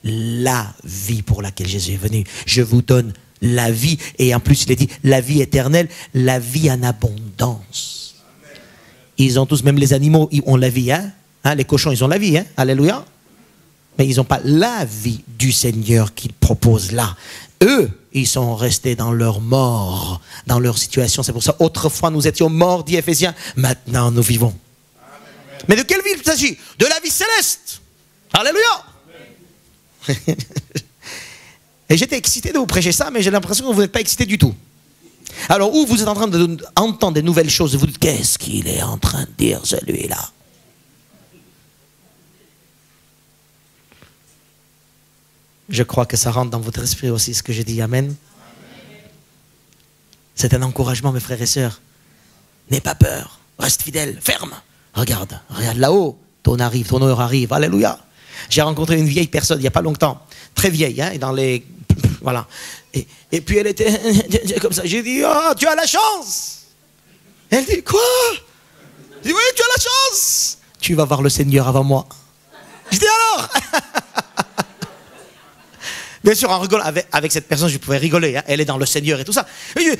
La vie pour laquelle Jésus est venu. Je vous donne la vie. Et en plus, il a dit la vie éternelle, la vie en abondance. Ils ont tous, même les animaux, ils ont la vie. Hein? Les cochons, ils ont la vie. Hein? Alléluia. Mais ils n'ont pas la vie du Seigneur qu'il propose là. Eux, ils sont restés dans leur mort, dans leur situation. C'est pour ça, autrefois, nous étions morts, dit Éphésiens. Maintenant, nous vivons. Amen. Mais de quelle vie il s'agit? De la vie céleste. Alléluia. Et j'étais excité de vous prêcher ça, mais j'ai l'impression que vous n'êtes pas excité du tout. Alors, où vous êtes en train d'entendre des nouvelles choses, vous dites, qu'est-ce qu'il est en train de dire, celui-là? Je crois que ça rentre dans votre esprit aussi, ce que j'ai dit. Amen. C'est un encouragement, mes frères et sœurs. N'aie pas peur, reste fidèle, ferme. Regarde là-haut, ton heure arrive. Alléluia. J'ai rencontré une vieille personne il n'y a pas longtemps, très vieille, hein, dans les... Voilà. Et puis elle était comme ça. J'ai dit, oh, tu as la chance. Elle dit, quoi? Je dis, oui, tu as la chance. Tu vas voir le Seigneur avant moi. Je dis, alors? Bien sûr, en rigolant, avec cette personne, je pouvais rigoler. Hein. Elle est dans le Seigneur et tout ça. Elle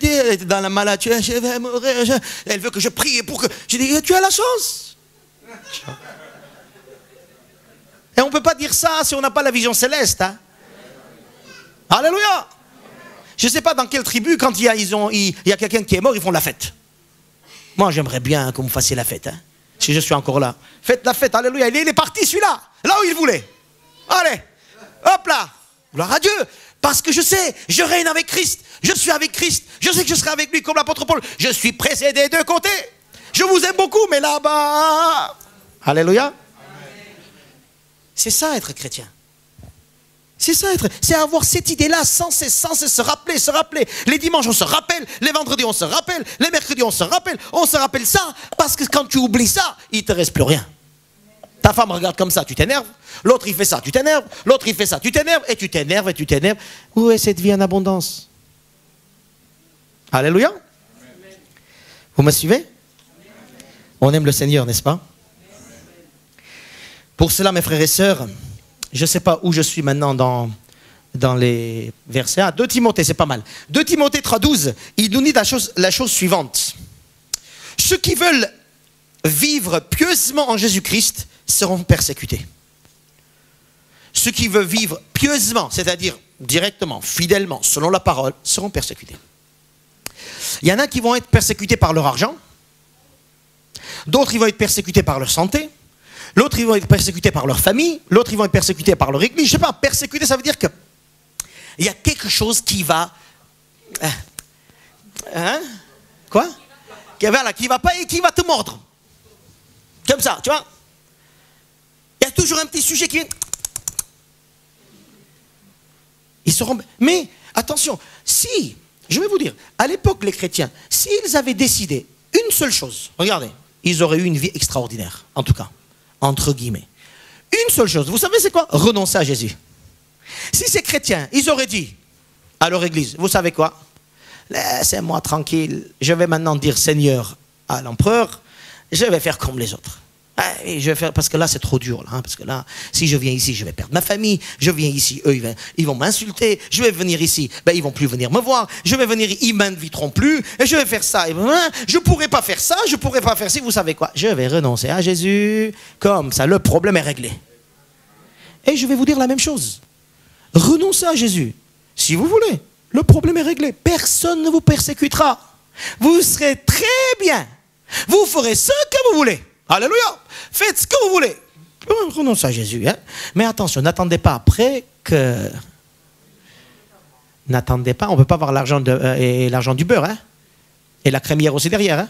est dans la maladie, je vais mourir. Elle veut que je prie pour que... Je dis, tu as la chance. Et on ne peut pas dire ça si on n'a pas la vision céleste. Hein. Alléluia. Je ne sais pas dans quelle tribu, quand il y a quelqu'un qui est mort, ils font la fête. Moi, j'aimerais bien que vous me fassiez la fête. Hein, si je suis encore là. Faites la fête, alléluia. Il est parti celui-là, là où il voulait. Allez, hop là. Gloire à Dieu. Parce que je sais, je règne avec Christ. Je suis avec Christ. Je sais que je serai avec lui comme l'apôtre Paul. Je suis pressé des deux côtés. Je vous aime beaucoup, mais là-bas... Alléluia. C'est ça être chrétien. C'est ça être, c'est avoir cette idée-là sans cesse, se rappeler. Les dimanches on se rappelle, les vendredis on se rappelle, les mercredis on se rappelle ça, parce que quand tu oublies ça, il ne te reste plus rien. Ta femme regarde comme ça, tu t'énerves, l'autre il fait ça, tu t'énerves, l'autre il fait ça, tu t'énerves, et tu t'énerves, et tu t'énerves. Où est cette vie en abondance? Alléluia. Vous me suivez? On aime le Seigneur, n'est-ce pas? Pour cela, mes frères et sœurs, je ne sais pas où je suis maintenant dans les versets. Ah, 2 Timothée, c'est pas mal. 2 Timothée 3,12, il nous dit la chose suivante. Ceux qui veulent vivre pieusement en Jésus-Christ seront persécutés. Ceux qui veulent vivre pieusement, c'est-à-dire directement, fidèlement, selon la parole, seront persécutés. Il y en a qui vont être persécutés par leur argent. D'autres, ils vont être persécutés par leur santé. L'autre, ils vont être persécutés par leur famille. L'autre, ils vont être persécutés par leur église. Je ne sais pas, persécuter, ça veut dire que il y a quelque chose qui va... Quoi? Qui va pas et qui va te mordre. Comme ça, tu vois? Il y a toujours un petit sujet qui vient... Ils seront... Mais, attention, si, je vais vous dire, à l'époque, les chrétiens, s'ils avaient décidé une seule chose, regardez, ils auraient eu une vie extraordinaire, en tout cas. Entre guillemets. Une seule chose, vous savez c'est quoi? Renoncer à Jésus. Si ces chrétiens, ils auraient dit à leur église, vous savez quoi? Laissez-moi tranquille, je vais maintenant dire Seigneur à l'empereur, je vais faire comme les autres. Je vais faire, parce que là c'est trop dur, là, hein, parce que là, si je viens ici, je vais perdre ma famille, je viens ici, eux, ils vont m'insulter, je vais venir ici, ils vont plus venir me voir, je vais venir, ils m'inviteront plus, et je vais faire ça, je pourrais pas faire ça, je pourrais pas faire ci, vous savez quoi? Je vais renoncer à Jésus, comme ça, le problème est réglé. Et je vais vous dire la même chose. Renoncez à Jésus, si vous voulez, le problème est réglé, personne ne vous persécutera, vous serez très bien, vous ferez ce que vous voulez. Alléluia. Faites ce que vous voulez. Renoncez à Jésus. Hein? Mais attention, n'attendez pas après que... N'attendez pas, on ne peut pas avoir l'argent et l'argent du beurre. Hein? Et la crémière aussi derrière. Hein?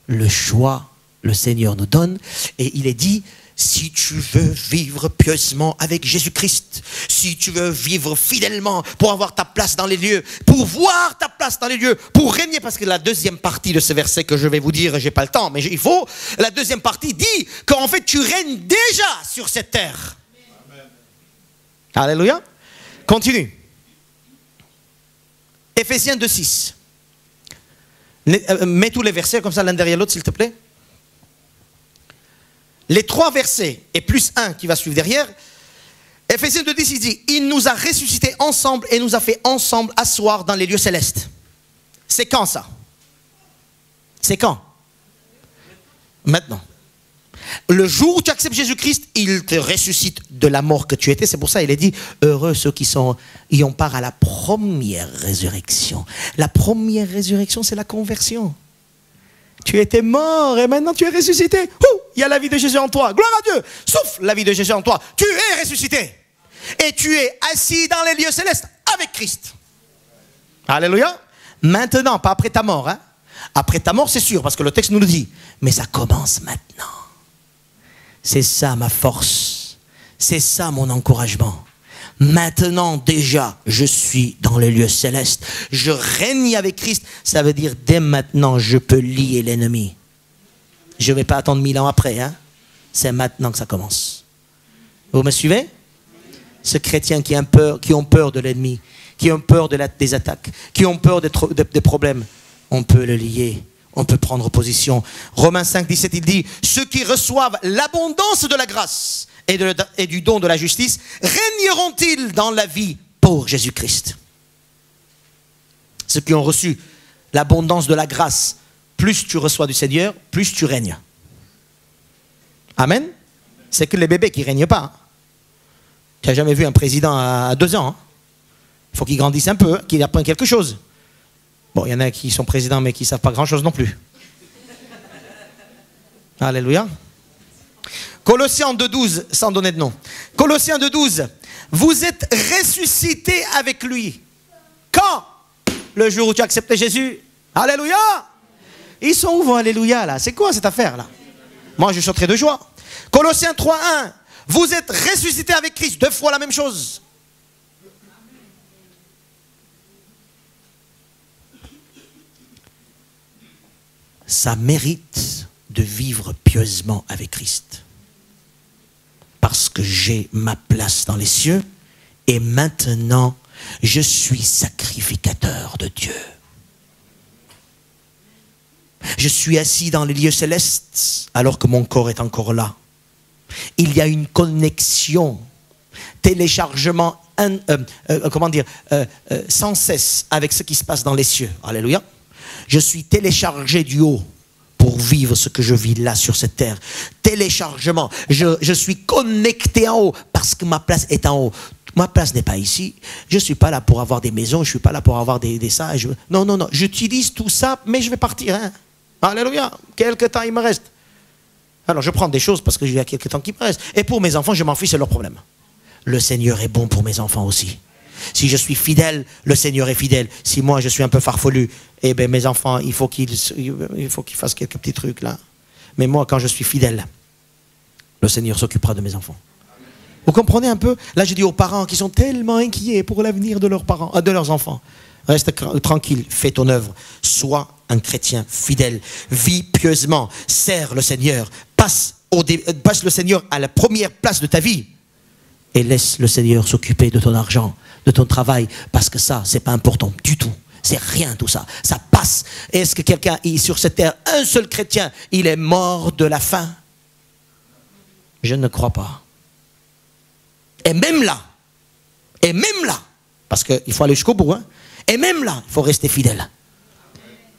Le choix, le Seigneur nous donne. Et il est dit... Si tu veux vivre pieusement avec Jésus-Christ, si tu veux vivre fidèlement pour avoir ta place dans les lieux, pour voir ta place dans les lieux, pour régner, parce que la deuxième partie de ce verset que je vais vous dire, j'ai pas le temps, mais il faut, la deuxième partie dit qu'en fait tu règnes déjà sur cette terre. Amen. Alléluia. Continue. Éphésiens 2,6. Mets tous les versets comme ça l'un derrière l'autre s'il te plaît. Les 3 versets et plus 1 qui va suivre derrière, Éphésiens 2,10, il dit, il nous a ressuscités ensemble et nous a fait ensemble asseoir dans les lieux célestes. C'est quand ça? C'est quand? Maintenant. Le jour où tu acceptes Jésus-Christ, il te ressuscite de la mort que tu étais. C'est pour ça qu'il est dit, heureux ceux qui y ont part à la première résurrection. La première résurrection, c'est la conversion. Tu étais mort et maintenant tu es ressuscité. Il y a la vie de Jésus en toi. Gloire à Dieu. Sauf la vie de Jésus en toi. Tu es ressuscité. Et tu es assis dans les lieux célestes avec Christ. Alléluia. Maintenant, pas après ta mort. Hein. Après ta mort, c'est sûr, parce que le texte nous le dit. Mais ça commence maintenant. C'est ça ma force. C'est ça mon encouragement. Maintenant déjà, je suis dans les lieux célestes. Je règne avec Christ. Ça veut dire dès maintenant, je peux lier l'ennemi. Je ne vais pas attendre 1000 ans après. Hein. C'est maintenant que ça commence. Vous me suivez? Ceux chrétiens qui ont peur de l'ennemi, qui ont peur des attaques, qui ont peur des problèmes, on peut le lier. On peut prendre position. Romains 5, 17, il dit, ceux qui reçoivent l'abondance de la grâce et du don de la justice, régneront-ils dans la vie pour Jésus-Christ? Ceux qui ont reçu l'abondance de la grâce, plus tu reçois du Seigneur, plus tu règnes. Amen. C'est que les bébés qui ne règnent pas. Hein. Tu n'as jamais vu un président à 2 ans. Hein. Il faut qu'il grandisse un peu, hein, qu'il apprenne quelque chose. Bon, il y en a qui sont présidents mais qui ne savent pas grand-chose non plus. Alléluia. Colossiens 2,12, sans donner de nom. Colossiens 2,12. Vous êtes ressuscités avec lui. Quand? Le jour où tu as accepté Jésus. Alléluia. Ils sont où vos alléluia là? C'est quoi cette affaire là? Moi je chanterai de joie. Colossiens 3,1. Vous êtes ressuscités avec Christ. 2 fois la même chose. Ça mérite de vivre pieusement avec Christ. Parce que j'ai ma place dans les cieux et maintenant je suis sacrificateur de Dieu. Je suis assis dans les lieux célestes alors que mon corps est encore là. Il y a une connexion, téléchargement, sans cesse avec ce qui se passe dans les cieux. Alléluia. Je suis téléchargé du haut pour vivre ce que je vis là sur cette terre. Téléchargement. Je suis connecté en haut parce que ma place est en haut. Ma place n'est pas ici. Je ne suis pas là pour avoir des maisons. Je ne suis pas là pour avoir des ça. Non, non, non. J'utilise tout ça, mais je vais partir. Hein. Alléluia. Quelque temps il me reste. Alors je prends des choses parce que j'ai quelques temps qui me reste. Et pour mes enfants, je m'en fiche, c'est leur problème. Le Seigneur est bon pour mes enfants aussi. Si je suis fidèle, le Seigneur est fidèle. Si moi je suis un peu farfelu, eh bien mes enfants, il faut qu'ils fassent quelques petits trucs là. Mais moi, quand je suis fidèle, le Seigneur s'occupera de mes enfants. Vous comprenez un peu? Là, je dis aux parents qui sont tellement inquiets pour l'avenir de leurs parents, de leurs enfants. Reste tranquille, fais ton œuvre. Sois un chrétien fidèle. Vis pieusement. Sers le Seigneur. Passe le Seigneur à la première place de ta vie. Et laisse le Seigneur s'occuper de ton argent, de ton travail. Parce que ça, c'est pas important du tout. C'est rien tout ça. Ça passe. Est-ce que quelqu'un, sur cette terre, un seul chrétien, il est mort de la faim? Je ne crois pas. Et même là, parce qu'il faut aller jusqu'au bout, hein, et même là, il faut rester fidèle.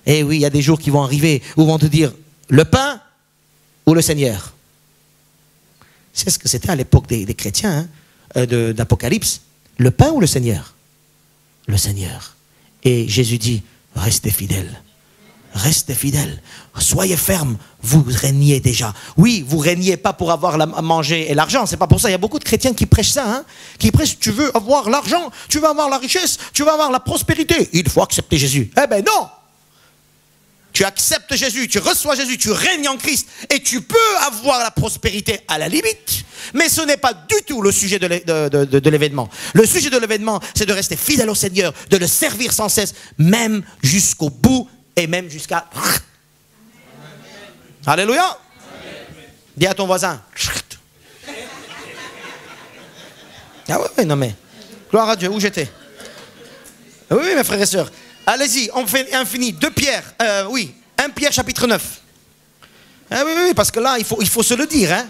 Et oui, il y a des jours qui vont arriver où vont te dire, le pain ou le Seigneur? C'est ce que c'était à l'époque des chrétiens, hein, d'Apocalypse. Le pain ou le Seigneur? Le Seigneur. Et Jésus dit, restez fidèles. Restez fidèles. Soyez fermes. Vous régnez déjà. Oui, vous régnez pas pour avoir à manger et l'argent. C'est pas pour ça. Il y a beaucoup de chrétiens qui prêchent ça. Hein, qui prêchent, tu veux avoir l'argent, tu veux avoir la richesse, tu veux avoir la prospérité. Il faut accepter Jésus. Eh ben non. Tu acceptes Jésus, tu reçois Jésus, tu règnes en Christ. Et tu peux avoir la prospérité à la limite. Mais ce n'est pas du tout le sujet de l'événement. Le sujet de l'événement, c'est de rester fidèle au Seigneur, de le servir sans cesse, même jusqu'au bout. Et même jusqu'à... Alléluia. Amen. Dis à ton voisin. Ah oui, non mais... Gloire à Dieu, où j'étais? Oui, mes frères et sœurs. Allez-y, on fait infini. 2 Pierre, 1 Pierre chapitre 9. Ah oui, parce que là, il faut se le dire. Hein.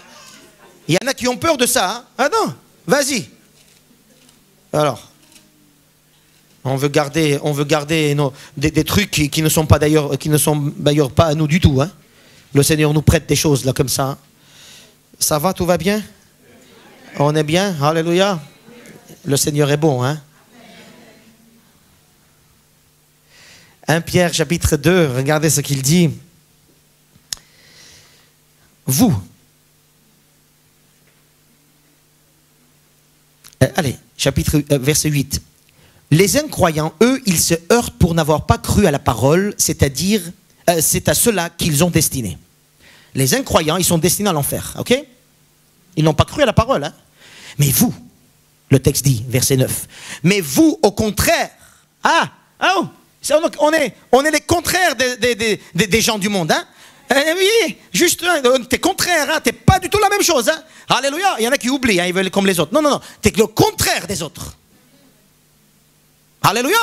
Il y en a qui ont peur de ça. Hein. Ah non, vas-y. Alors... On veut garder des trucs qui ne sont d'ailleurs pas à nous du tout. Hein. Le Seigneur nous prête des choses là comme ça. Ça va, tout va bien? On est bien? Alléluia. Le Seigneur est bon. Hein. 1 Pierre chapitre 2, regardez ce qu'il dit. Vous. Allez, verset 8. Les incroyants, eux, ils se heurtent pour n'avoir pas cru à la parole, c'est-à-dire, c'est à cela qu'ils ont destiné. Les incroyants, ils sont destinés à l'enfer, ok? Ils n'ont pas cru à la parole, hein? Mais vous, le texte dit, verset 9, mais vous, au contraire, on est les contraires des gens du monde, hein? Oui, juste, t'es contraire, hein? T'es pas du tout la même chose, hein? Alléluia, il y en a qui oublient, hein? Ils veulent comme les autres. Non, t'es le contraire des autres. Alléluia.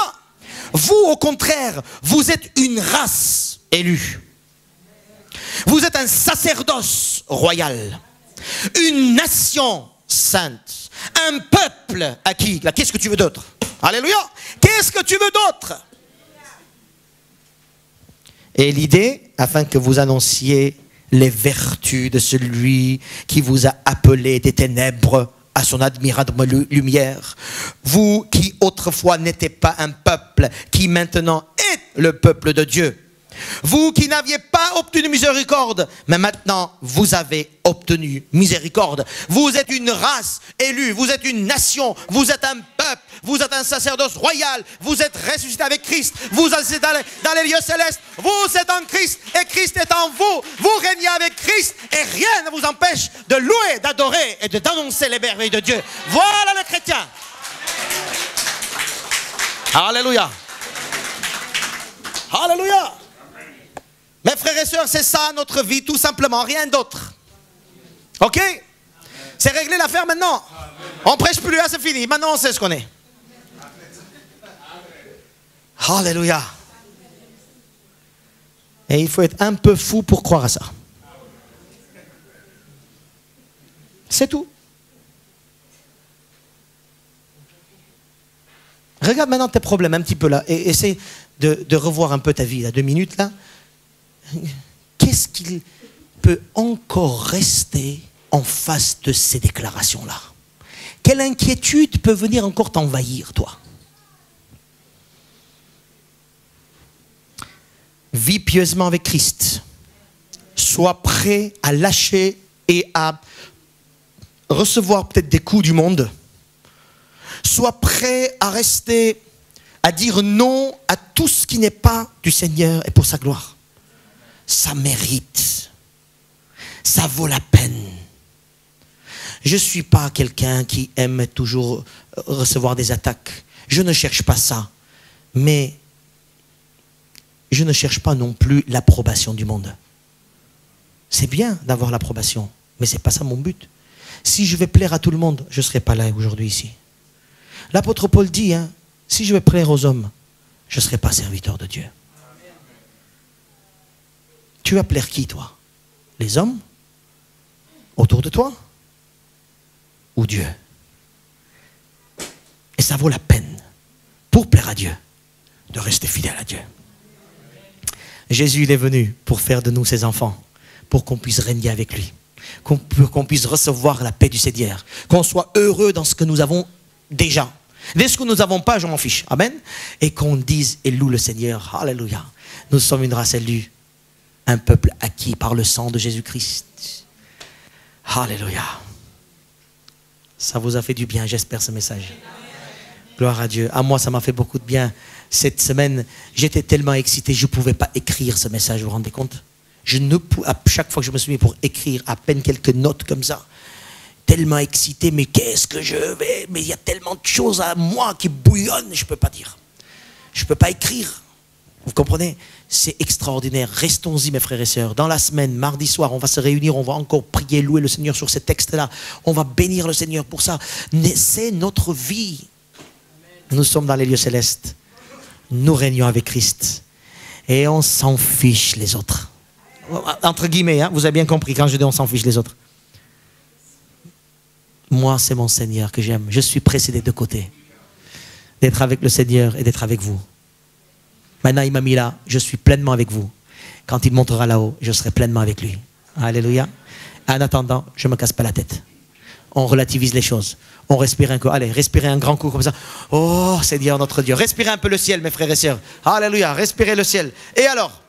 Vous, au contraire, vous êtes une race élue. Vous êtes un sacerdoce royal, une nation sainte, un peuple acquis. Qu'est-ce que tu veux d'autre? Alléluia. Qu'est-ce que tu veux d'autre? Et l'idée, afin que vous annonciez les vertus de celui qui vous a appelé des ténèbres à son admirable lumière. Vous qui autrefois n'étiez pas un peuple, qui maintenant est le peuple de Dieu. Vous qui n'aviez pas obtenu miséricorde, mais maintenant vous avez obtenu miséricorde. Vous êtes une race élue, vous êtes une nation, vous êtes un peuple, vous êtes un sacerdoce royal, vous êtes ressuscité avec Christ, vous êtes dans les lieux célestes, vous êtes en Christ et Christ est en vous. Vous régnez avec Christ et rien ne vous empêche de louer, d'adorer et d'annoncer les merveilles de Dieu. Voilà le chrétien. Alléluia. Alléluia. Mes frères et sœurs, c'est ça notre vie, tout simplement, rien d'autre. Ok? C'est réglé l'affaire maintenant. On prêche plus, c'est fini. Maintenant on sait ce qu'on est. Alléluia. Et il faut être un peu fou pour croire à ça. C'est tout. Regarde maintenant tes problèmes un petit peu là et essaie de revoir un peu ta vie là, 2 minutes là. Qu'est-ce qu'il peut encore rester en face de ces déclarations-là? Quelle inquiétude peut venir encore t'envahir, toi? Vis pieusement avec Christ. Sois prêt à lâcher et à recevoir peut-être des coups du monde. Sois prêt à rester, à dire non à tout ce qui n'est pas du Seigneur et pour sa gloire. Ça mérite. Ça vaut la peine. Je ne suis pas quelqu'un qui aime toujours recevoir des attaques. Je ne cherche pas ça. Mais je ne cherche pas non plus l'approbation du monde. C'est bien d'avoir l'approbation, mais ce n'est pas ça mon but. Si je vais plaire à tout le monde, je ne serai pas là aujourd'hui ici. L'apôtre Paul dit, hein, si je vais plaire aux hommes, je ne serai pas serviteur de Dieu. Tu vas plaire qui, toi? Les hommes autour de toi? Ou Dieu? Et ça vaut la peine, pour plaire à Dieu, de rester fidèle à Dieu. Jésus, il est venu pour faire de nous ses enfants, pour qu'on puisse régner avec lui, qu'on puisse recevoir la paix du Seigneur, qu'on soit heureux dans ce que nous avons déjà. Dès ce que nous n'avons pas, je m'en fiche. Amen. Et qu'on dise et loue le Seigneur. Alléluia. Nous sommes une race élue. Un peuple acquis par le sang de Jésus-Christ. Alléluia. Ça vous a fait du bien, j'espère, ce message. Gloire à Dieu. À moi, ça m'a fait beaucoup de bien. Cette semaine, j'étais tellement excité, je ne pouvais pas écrire ce message, vous vous rendez compte? À chaque fois que je me suis mis pour écrire à peine quelques notes comme ça, tellement excité, mais qu'est-ce que je vais? Mais il y a tellement de choses à moi qui bouillonnent, je ne peux pas dire. Je ne peux pas écrire. Vous comprenez? C'est extraordinaire. Restons-y, mes frères et sœurs. Dans la semaine, mardi soir, on va se réunir, on va encore prier, louer le Seigneur sur ces textes-là. On va bénir le Seigneur pour ça. C'est notre vie. Nous sommes dans les lieux célestes. Nous régnons avec Christ. Et on s'en fiche les autres. Entre guillemets, hein, vous avez bien compris quand je dis on s'en fiche les autres. Moi, c'est mon Seigneur que j'aime. Je suis pressé des deux côtés. D'être avec le Seigneur et d'être avec vous. Maintenant, il m'a mis là, je suis pleinement avec vous. Quand il montera là-haut, je serai pleinement avec lui. Alléluia. En attendant, je ne me casse pas la tête. On relativise les choses. On respire un coup. Allez, respirez un grand coup comme ça. Oh, Seigneur notre Dieu. Respirez un peu le ciel, mes frères et sœurs. Alléluia. Respirez le ciel. Et alors?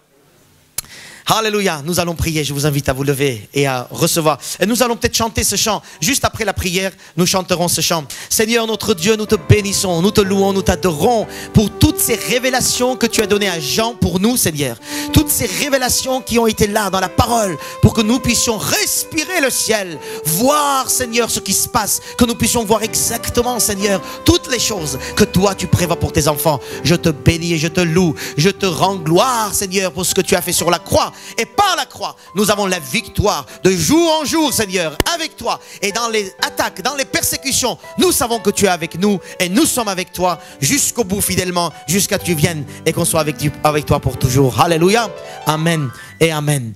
Alléluia. Nous allons prier. Je vous invite à vous lever et à recevoir. Et nous allons peut-être chanter ce chant. Juste après la prière, nous chanterons ce chant. Seigneur notre Dieu, nous te bénissons, nous te louons, nous t'adorons pour toutes ces révélations que tu as données à Jean pour nous, Seigneur. Toutes ces révélations qui ont été là dans la parole pour que nous puissions respirer le ciel, voir, Seigneur, ce qui se passe, que nous puissions voir exactement, Seigneur, toutes les choses que toi tu prévois pour tes enfants. Je te bénis et je te loue. Je te rends gloire, Seigneur, pour ce que tu as fait sur la croix. Et par la croix, nous avons la victoire de jour en jour, Seigneur, avec toi. Et dans les attaques, dans les persécutions, nous savons que tu es avec nous et nous sommes avec toi jusqu'au bout fidèlement, jusqu'à ce que tu viennes et qu'on soit avec toi pour toujours. Alléluia. Amen et amen.